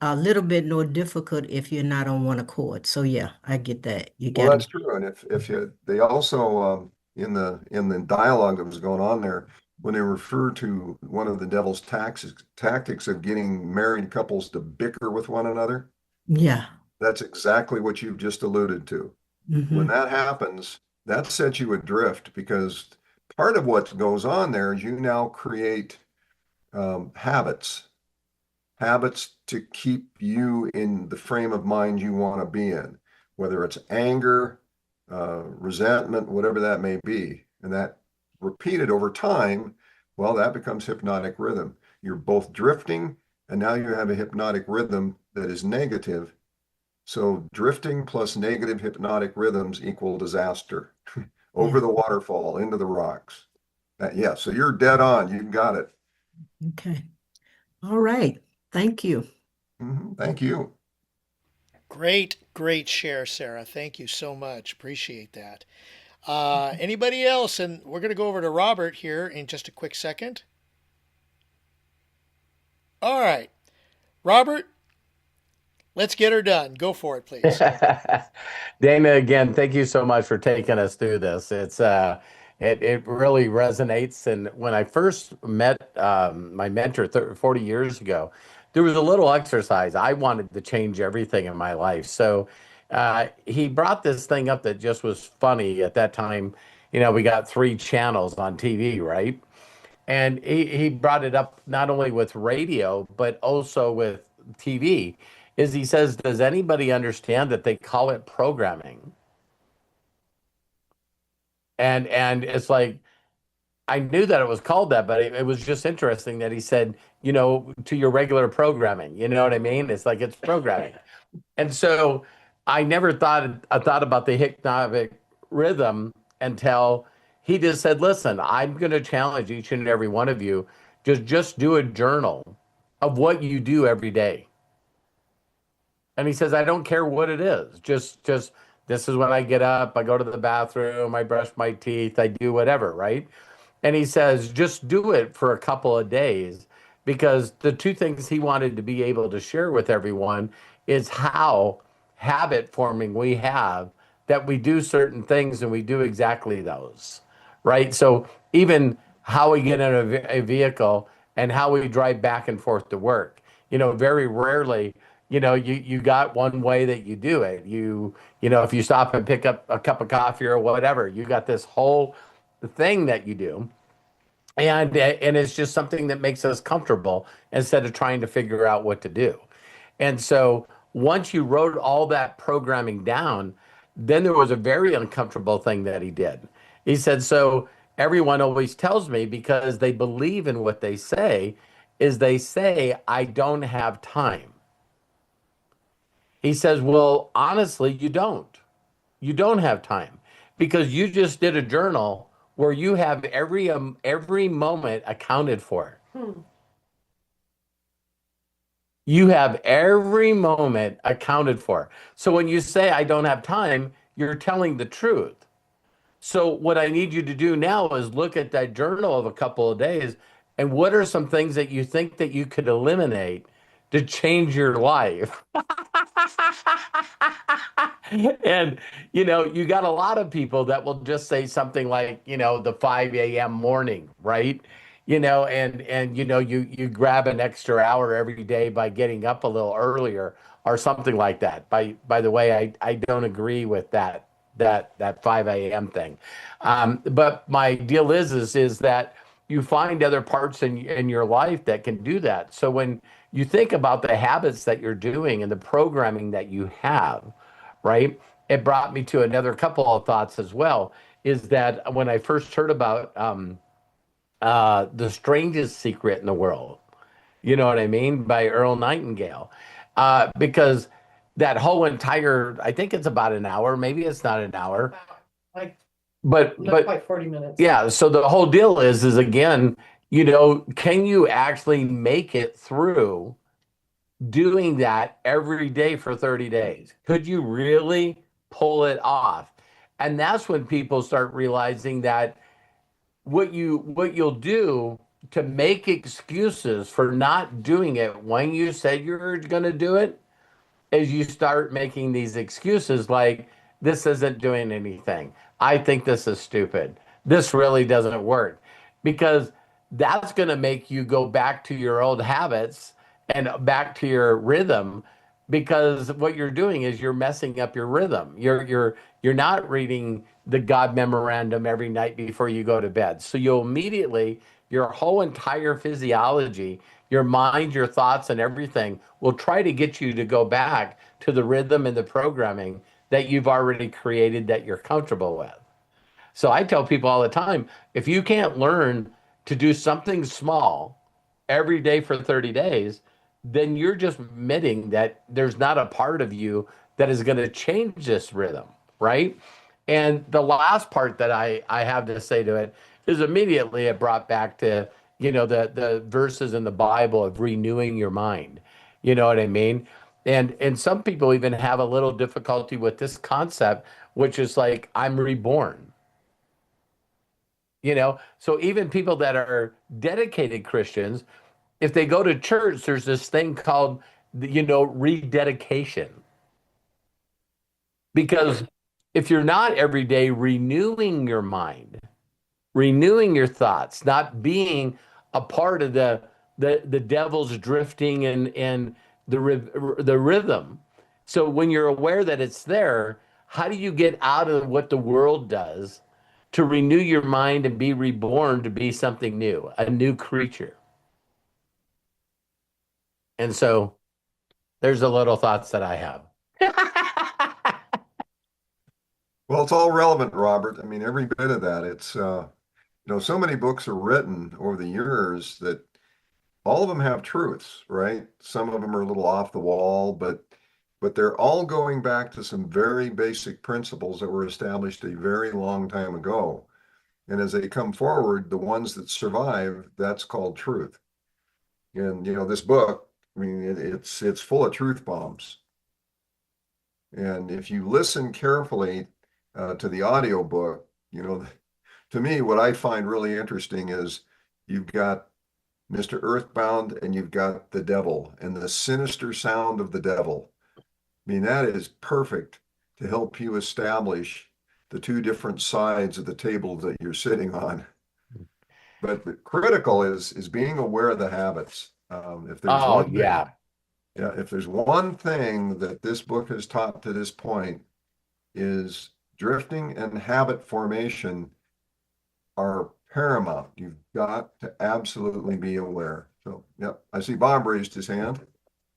a little bit more difficult if you're not on one accord. So yeah, I get that. You Well, got that's to. true. And if they also in the dialogue that was going on there, when they refer to one of the devil's tactics of getting married couples to bicker with one another, Yeah. that's exactly what you've just alluded to. When Mm-hmm. that happens, that sets you adrift, because part of what goes on there is you now create habits. habits to keep you in the frame of mind you want to be in, whether it's anger, resentment, whatever that may be. And that repeated over time, well, that becomes hypnotic rhythm. You're both drifting, and now you have a hypnotic rhythm that is negative. So drifting plus negative hypnotic rhythms equal disaster over the waterfall, into the rocks. Yeah, so you're dead on. You got it. Okay. All right. Thank you. Thank you. Great share, Sarah. Thank you so much. Appreciate that. Anybody else? And we're going to go over to Robert here in just a quick second. All right. Robert, let's get her done. Go for it, please. Dana, again, thank you so much for taking us through this. It really resonates. And when I first met my mentor 40 years ago, there was a little exercise. I wanted to change everything in my life. So he brought this thing up that just was funny at that time. We got 3 channels on TV, right? And he brought it up not only with radio, but also with TV. Is he says, does anybody understand that they call it programming? And it's like, I knew that it was called that, but it was just interesting that he said, to your regular programming. You know what I mean? It's like it's programming. And so I thought about the hypnotic rhythm until he just said, listen, I'm going to challenge each and every one of you. Just do a journal of what you do every day. And he says, I don't care what it is. Just this is when I get up, I go to the bathroom, I brush my teeth, I do whatever, right? And he says, just do it for a couple of days, because the 2 things he wanted to be able to share with everyone is how habit forming we have, that we do certain things and we do exactly those, right? So even how we get in a vehicle and how we drive back and forth to work, very rarely, you got one way that you do it. If you stop and pick up a cup of coffee or whatever, you got this whole thing that you do. And it's just something that makes us comfortable instead of trying to figure out what to do. And so once you wrote all that programming down, then there was a very uncomfortable thing that he did. He said, so everyone always tells me, because they believe in what they say, is they say, I don't have time. He says, well, honestly, you don't. You don't have time, because you just did a journal where you have every moment accounted for. You have every moment accounted for. So when you say, I don't have time, you're telling the truth. So what I need you to do now is look at that journal of a couple of days, and what are some things that you think that you could eliminate to change your life? And you got a lot of people that will just say something like, the 5 a.m. morning, right? You grab an extra hour every day by getting up a little earlier or something like that. By the way, I don't agree with that 5 a.m. thing. But my deal is that you find other parts in your life that can do that. So when you think about the habits that you're doing and the programming that you have, right? It brought me to another couple of thoughts as well, is that when I first heard about The Strangest Secret in the World, you know what I mean, by Earl Nightingale, because that whole entire, I think it's about an hour, maybe it's not an hour, Like but not quite 40 minutes. yeah. So the whole deal is again, can you actually make it through doing that every day for 30 days? Could you really pull it off? And that's when people start realizing that what you'll do to make excuses for not doing it when you said you're going to do it is you start making these excuses like, this isn't doing anything. I think this is stupid. This really doesn't work. Because that's going to make you go back to your old habits and back to your rhythm, because what you're doing is you're messing up your rhythm. You're not reading the God memorandum every night before you go to bed. So you'll immediately your whole entire physiology, your mind, your thoughts, and everything will try to get you to go back to the rhythm and the programming that you've already created that you're comfortable with. So I tell people all the time, if you can't learn to do something small every day for 30 days, then you're just admitting that there's not a part of you that is going to change this rhythm, right? And the last part that I have to say to it is immediately it brought back to, the verses in the Bible of renewing your mind. You know what I mean? And some people even have a little difficulty with this concept, which is like, I'm reborn. So even people that are dedicated Christians, if they go to church, there's this thing called, rededication. Because if you're not every day renewing your mind, renewing your thoughts, not being a part of the devil's drifting and the rhythm. So when you're aware that it's there, how do you get out of what the world does to renew your mind and be reborn to be something new, a new creature? And so there's the little thoughts that I have. Well, it's all relevant, Robert. I mean, every bit of that. It's so many books are written over the years that all of them have truths, right? Some of them are a little off the wall, but they're all going back to some very basic principles that were established a very long time ago. And as they come forward, the ones that survive, that's called truth. And this book, I mean, it's full of truth bombs. And if you listen carefully to the audio book, to me, what I find really interesting is you've got Mr. Earthbound and you've got the devil and the sinister sound of the devil. I mean, that is perfect to help you establish the two different sides of the table that you're sitting on. But critical is being aware of the habits. If there's Oh, one thing, yeah. yeah, if there's one thing that this book has taught to this point is drifting and habit formation are paramount. You've got to absolutely be aware. So, yep, I see Bob raised his hand.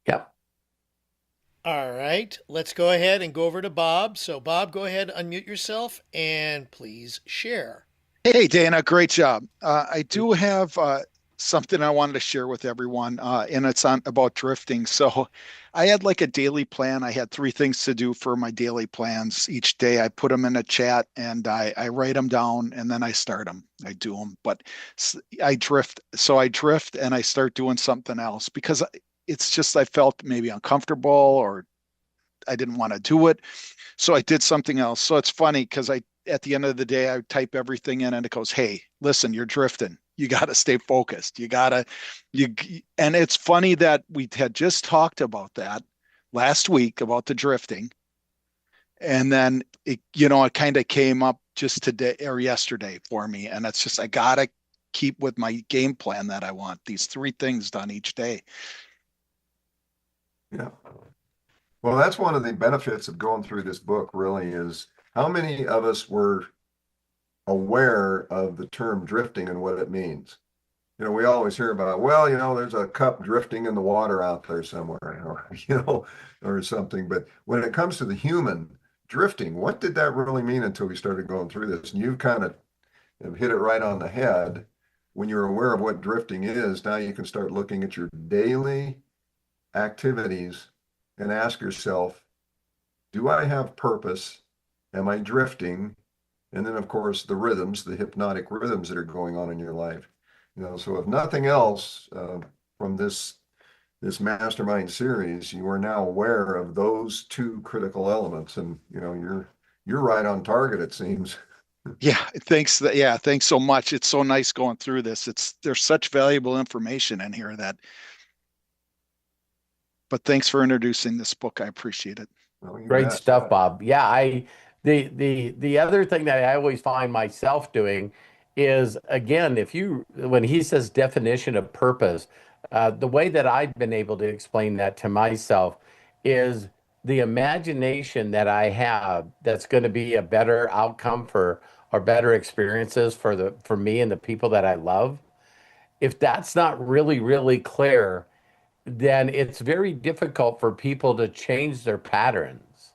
Yep. All right, let's go ahead and go over to Bob. So, Bob, go ahead, unmute yourself, and please share. Hey, Dana, great job. I do have something I wanted to share with everyone, and it's on about drifting. So I had like a daily plan. I had three things to do for my daily plans each day. I put them in a chat and I write them down and then I start them. I do them, but I drift. So I drift and I start doing something else because it's just I felt maybe uncomfortable or I didn't want to do it. So I did something else. So it's funny because at the end of the day, I type everything in and it goes, hey, listen, you're drifting. You got to stay focused. And it's funny that we had just talked about that last week about the drifting. And then it kind of came up just today or yesterday for me. And it's just, I got to keep with my game plan that I want these three things done each day. Yeah. Well, that's one of the benefits of going through this book really is how many of us were aware of the term drifting and what it means. We always hear about, well, there's a cup drifting in the water out there somewhere, or something. But when it comes to the human drifting, what did that really mean until we started going through this? And you kind of have hit it right on the head. When you're aware of what drifting is, now you can start looking at your daily activities and ask yourself, do I have purpose? Am I drifting? And then, of course, the rhythms, the hypnotic rhythms that are going on in your life. So if nothing else from this mastermind series, you are now aware of those two critical elements, and you're right on target, it seems. Yeah, thanks. Yeah, thanks so much. It's so nice going through this. There's such valuable information in here but thanks for introducing this book. I appreciate it. Well, Great stuff, Bob. Yeah, the other thing that I always find myself doing is, again, when he says definition of purpose, the way that I've been able to explain that to myself is the imagination that I have that's going to be a better outcome or better experiences for me and the people that I love. if that's not really, really clear, then it's very difficult for people to change their patterns,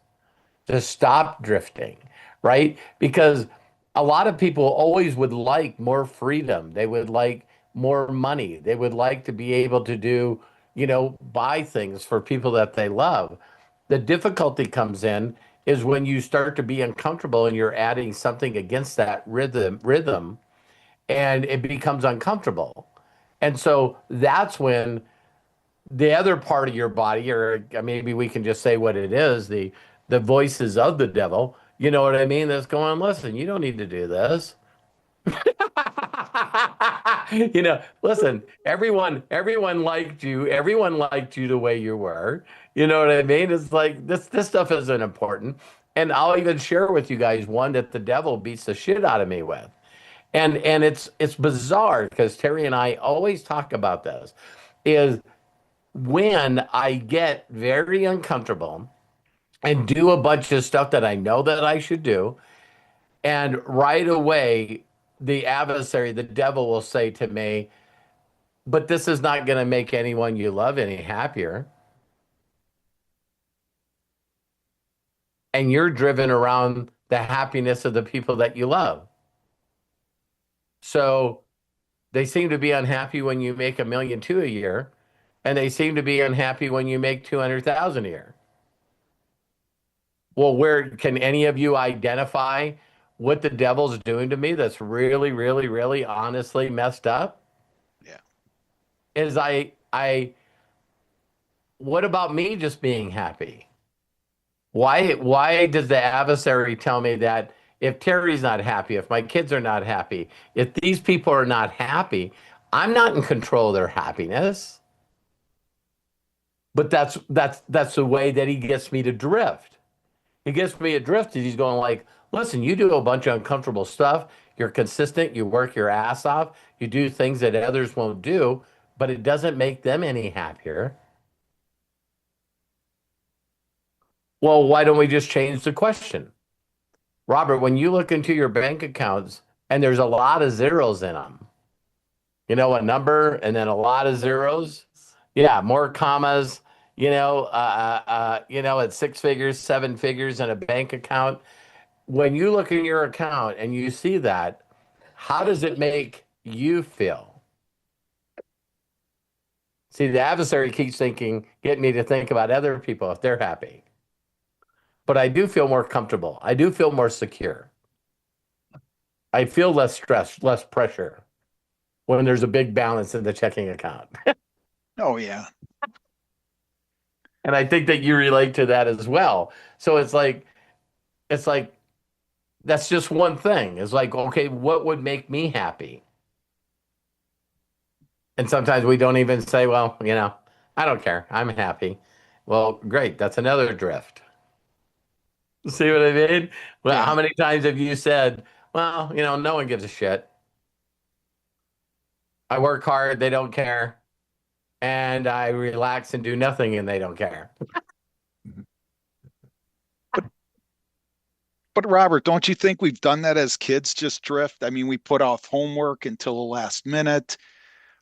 to stop drifting, right? Because a lot of people always would like more freedom. They would like more money. They would like to be able to do, buy things for people that they love. The difficulty comes in is when you start to be uncomfortable and you're adding something against that rhythm and it becomes uncomfortable. And so that's when the other part of your body, or maybe we can just say what it is, the voices of the devil, you know what I mean? That's going, listen, you don't need to do this. Listen, everyone liked you the way you were. You know what I mean? It's like this stuff isn't important. And I'll even share with you guys one that the devil beats the shit out of me with. And it's bizarre because Terry and I always talk about this, is when I get very uncomfortable and do a bunch of stuff that I know that I should do, and right away, the adversary, the devil, will say to me, but this is not going to make anyone you love any happier. And you're driven around the happiness of the people that you love. So they seem to be unhappy when you make $1.2 million a year, and they seem to be unhappy when you make 200,000 a year. Well, where can any of you identify what the devil's doing to me that's really, really, really honestly messed up? Yeah. Is what about me just being happy? Why does the adversary tell me that if Terry's not happy, if my kids are not happy, if these people are not happy, I'm not in control of their happiness? But that's the way that he gets me to drift. He gets me adrift. He's going like, listen, you do a bunch of uncomfortable stuff. You're consistent. You work your ass off. You do things that others won't do, but it doesn't make them any happier. Well, why don't we just change the question? Robert, when you look into your bank accounts and there's a lot of zeros in them, a number and then a lot of zeros. Yeah, more commas, at 6 figures, 7 figures in a bank account. When you look in your account and you see that, how does it make you feel? See, the adversary keeps getting me to think about other people if they're happy. But I do feel more comfortable. I do feel more secure. I feel less stress, less pressure when there's a big balance in the checking account. Oh, yeah. And I think that you relate to that as well. So it's like that's just one thing. It's like, okay, what would make me happy? And sometimes we don't even say, well, I don't care. I'm happy. Well, great. That's another drift. See what I mean? Well, Yeah. how many times have you said, well, no one gives a shit. I work hard, they don't care. And I relax and do nothing and they don't care. But Robert, don't you think we've done that as kids, just drift? I mean, we put off homework until the last minute.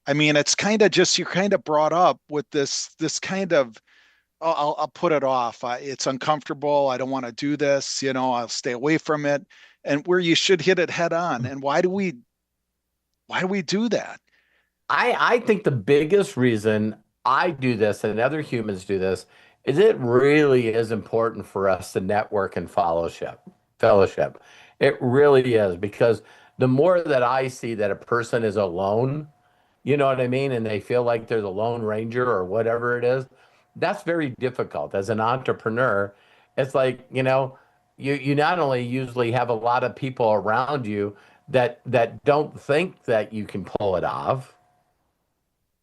I mean, it's kind of just you're kind of brought up with this kind of oh, I'll put it off. It's uncomfortable. I don't want to do this. I'll stay away from it. And where you should hit it head on. And why do we do that? I think the biggest reason I do this and other humans do this is it really is important for us to network and fellowship. It really is because the more that I see that a person is alone, you know what I mean, and they feel like there's a lone ranger or whatever it is, that's very difficult as an entrepreneur. It's like, you not only usually have a lot of people around you that don't think that you can pull it off,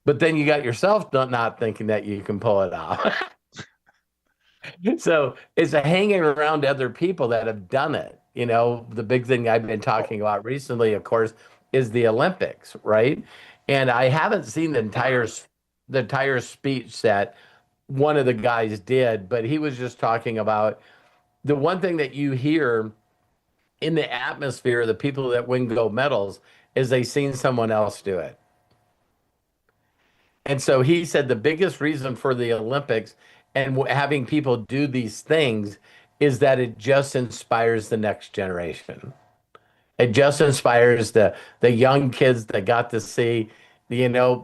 but then you got yourself not thinking that you can pull it off. So it's a hanging around other people that have done it. The big thing I've been talking about recently, of course, is the Olympics, right? And I haven't seen the entire speech that one of the guys did, but he was just talking about the one thing that you hear in the atmosphere of the people that win gold medals is they seen someone else do it. And so he said the biggest reason for the Olympics and having people do these things is that it just inspires the next generation. It just inspires the young kids that got to see,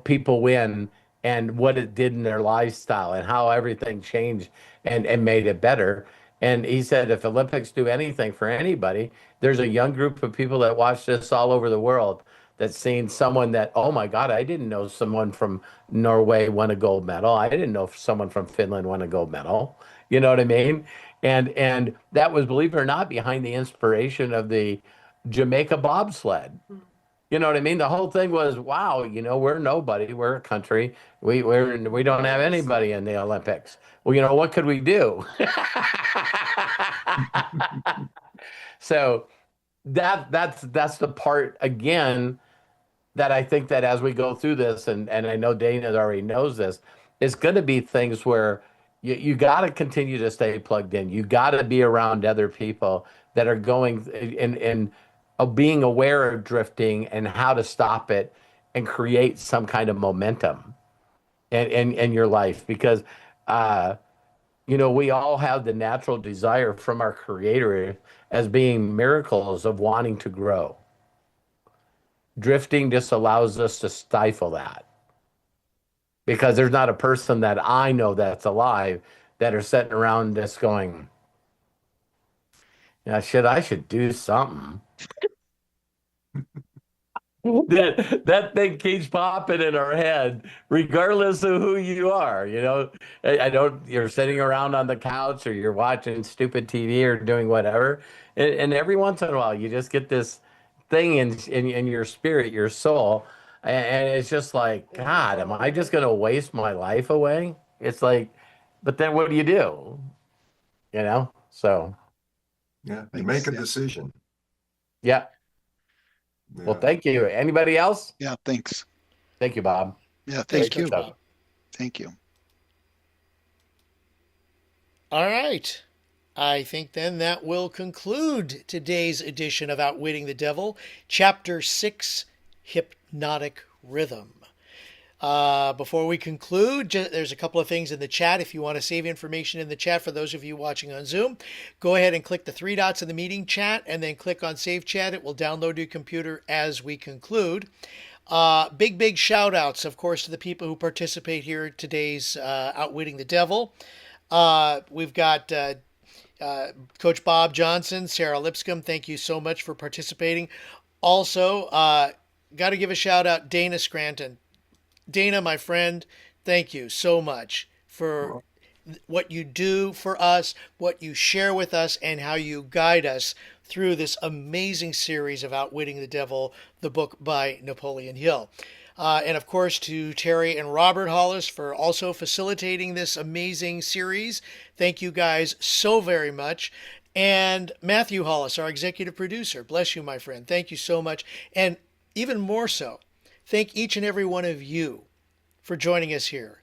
people win and what it did in their lifestyle and how everything changed and made it better. And he said if Olympics do anything for anybody, there's a young group of people that watch this all over the world that's seen someone that, oh my God, I didn't know someone from Norway won a gold medal. I didn't know someone from Finland won a gold medal. You know what I mean? And that was, believe it or not, behind the inspiration of the Jamaica bobsled. You know what I mean? The whole thing was, wow, we're nobody. We're a country. We don't have anybody in the Olympics. Well, what could we do? So that's the part again that I think that as we go through this, and I know Dana already knows this, it's going to be things where you got to continue to stay plugged in. You got to be around other people that are going and being aware of drifting and how to stop it and create some kind of momentum in your life because we all have the natural desire from our creator as being miracles of wanting to grow. Drifting just allows us to stifle that because there's not a person that I know that's alive that are sitting around just going, I should do something. That thing keeps popping in our head, regardless of who you are. I don't. You're sitting around on the couch, or you're watching stupid TV, or doing whatever, and every once in a while, you just get this thing in your spirit, your soul, and it's just like, God, am I just going to waste my life away? It's like, but then what do you do? So Yeah, you make a decision. yeah. Well, thank you. Anybody else? Yeah, thanks. Thank you, Bob. Yeah, thank you. Stuff. Thank you. All right. I think then that will conclude today's edition of Outwitting the Devil, Chapter 6, Hypnotic Rhythm. Before we conclude, there's a couple of things in the chat. If you want to save information in the chat for those of you watching on Zoom, go ahead and click the three dots in the meeting chat and then click on Save Chat. It will download to your computer as we conclude. Big shout outs, of course, to the people who participate here in today's Outwitting the Devil. We've got Coach Bob Johnson, Sarah Lipscomb. Thank you so much for participating. Also, got to give a shout out Dana Scranton. Dana, my friend, thank you so much for what you do for us, what you share with us, and how you guide us through this amazing series of Outwitting the Devil, the book by Napoleon Hill. And of course, to Terry and Robert Hollis for also facilitating this amazing series. Thank you guys so very much. And Matthew Hollis, our executive producer. Bless you, my friend. Thank you so much. And even more so, thank each and every one of you for joining us here.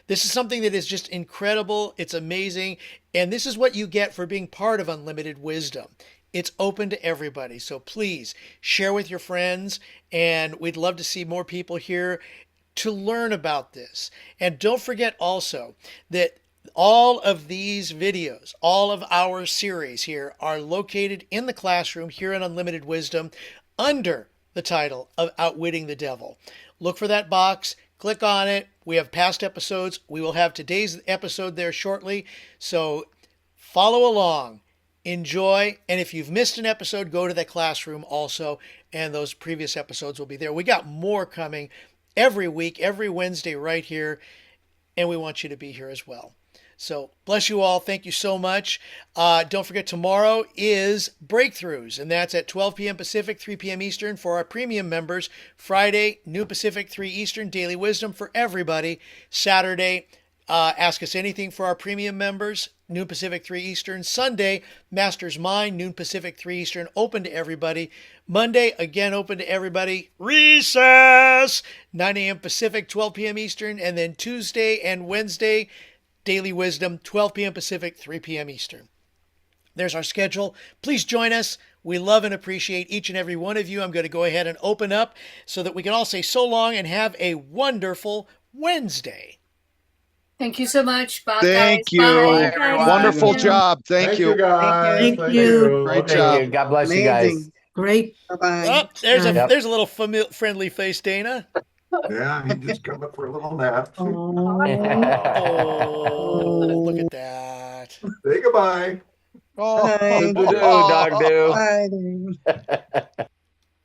This is something that is just incredible. It's amazing. And this is what you get for being part of Unlimited Wisdom. It's open to everybody. So please share with your friends. And we'd love to see more people here to learn about this. And don't forget also that all of these videos, all of our series here are located in the classroom here in Unlimited Wisdom under the title of Outwitting the Devil. Look for that box, click on it. We have past episodes. We will have today's episode there shortly. So follow along, enjoy. And if you've missed an episode, go to the classroom also. And those previous episodes will be there. We got more coming every week, every Wednesday right here. And we want you to be here as well. So bless you all. Thank you so much. Don't forget, tomorrow is Breakthroughs, and that's at 12 p.m. Pacific, 3 p.m. Eastern for our premium members. Friday, New Pacific, 3 Eastern, Daily Wisdom for everybody. Saturday, Ask Us Anything for our premium members, noon Pacific, 3 Eastern. Sunday, Master's Mind, noon Pacific, 3 Eastern, open to everybody. Monday, again, open to everybody. Recess, 9 a.m. Pacific, 12 p.m. Eastern. And then Tuesday and Wednesday, Daily Wisdom, 12 p.m. Pacific, 3 p.m. Eastern. There's our schedule. Please join us. We love and appreciate each and every one of you. I'm going to go ahead and open up so that we can all say so long and have a wonderful Wednesday. Thank you so much. Bye, Thank guys. you. Bye. everyone. Wonderful job. Thank you. guys. Thank you. Great Thank job. you. God bless you guys. Amazing. Great. Bye-bye. Oh, there's a Yep. there's a little friendly face, Dana. Yeah, he just come up for a little nap. Oh, look at that. Say goodbye. Oh, Bye. Do, dog do. Bye.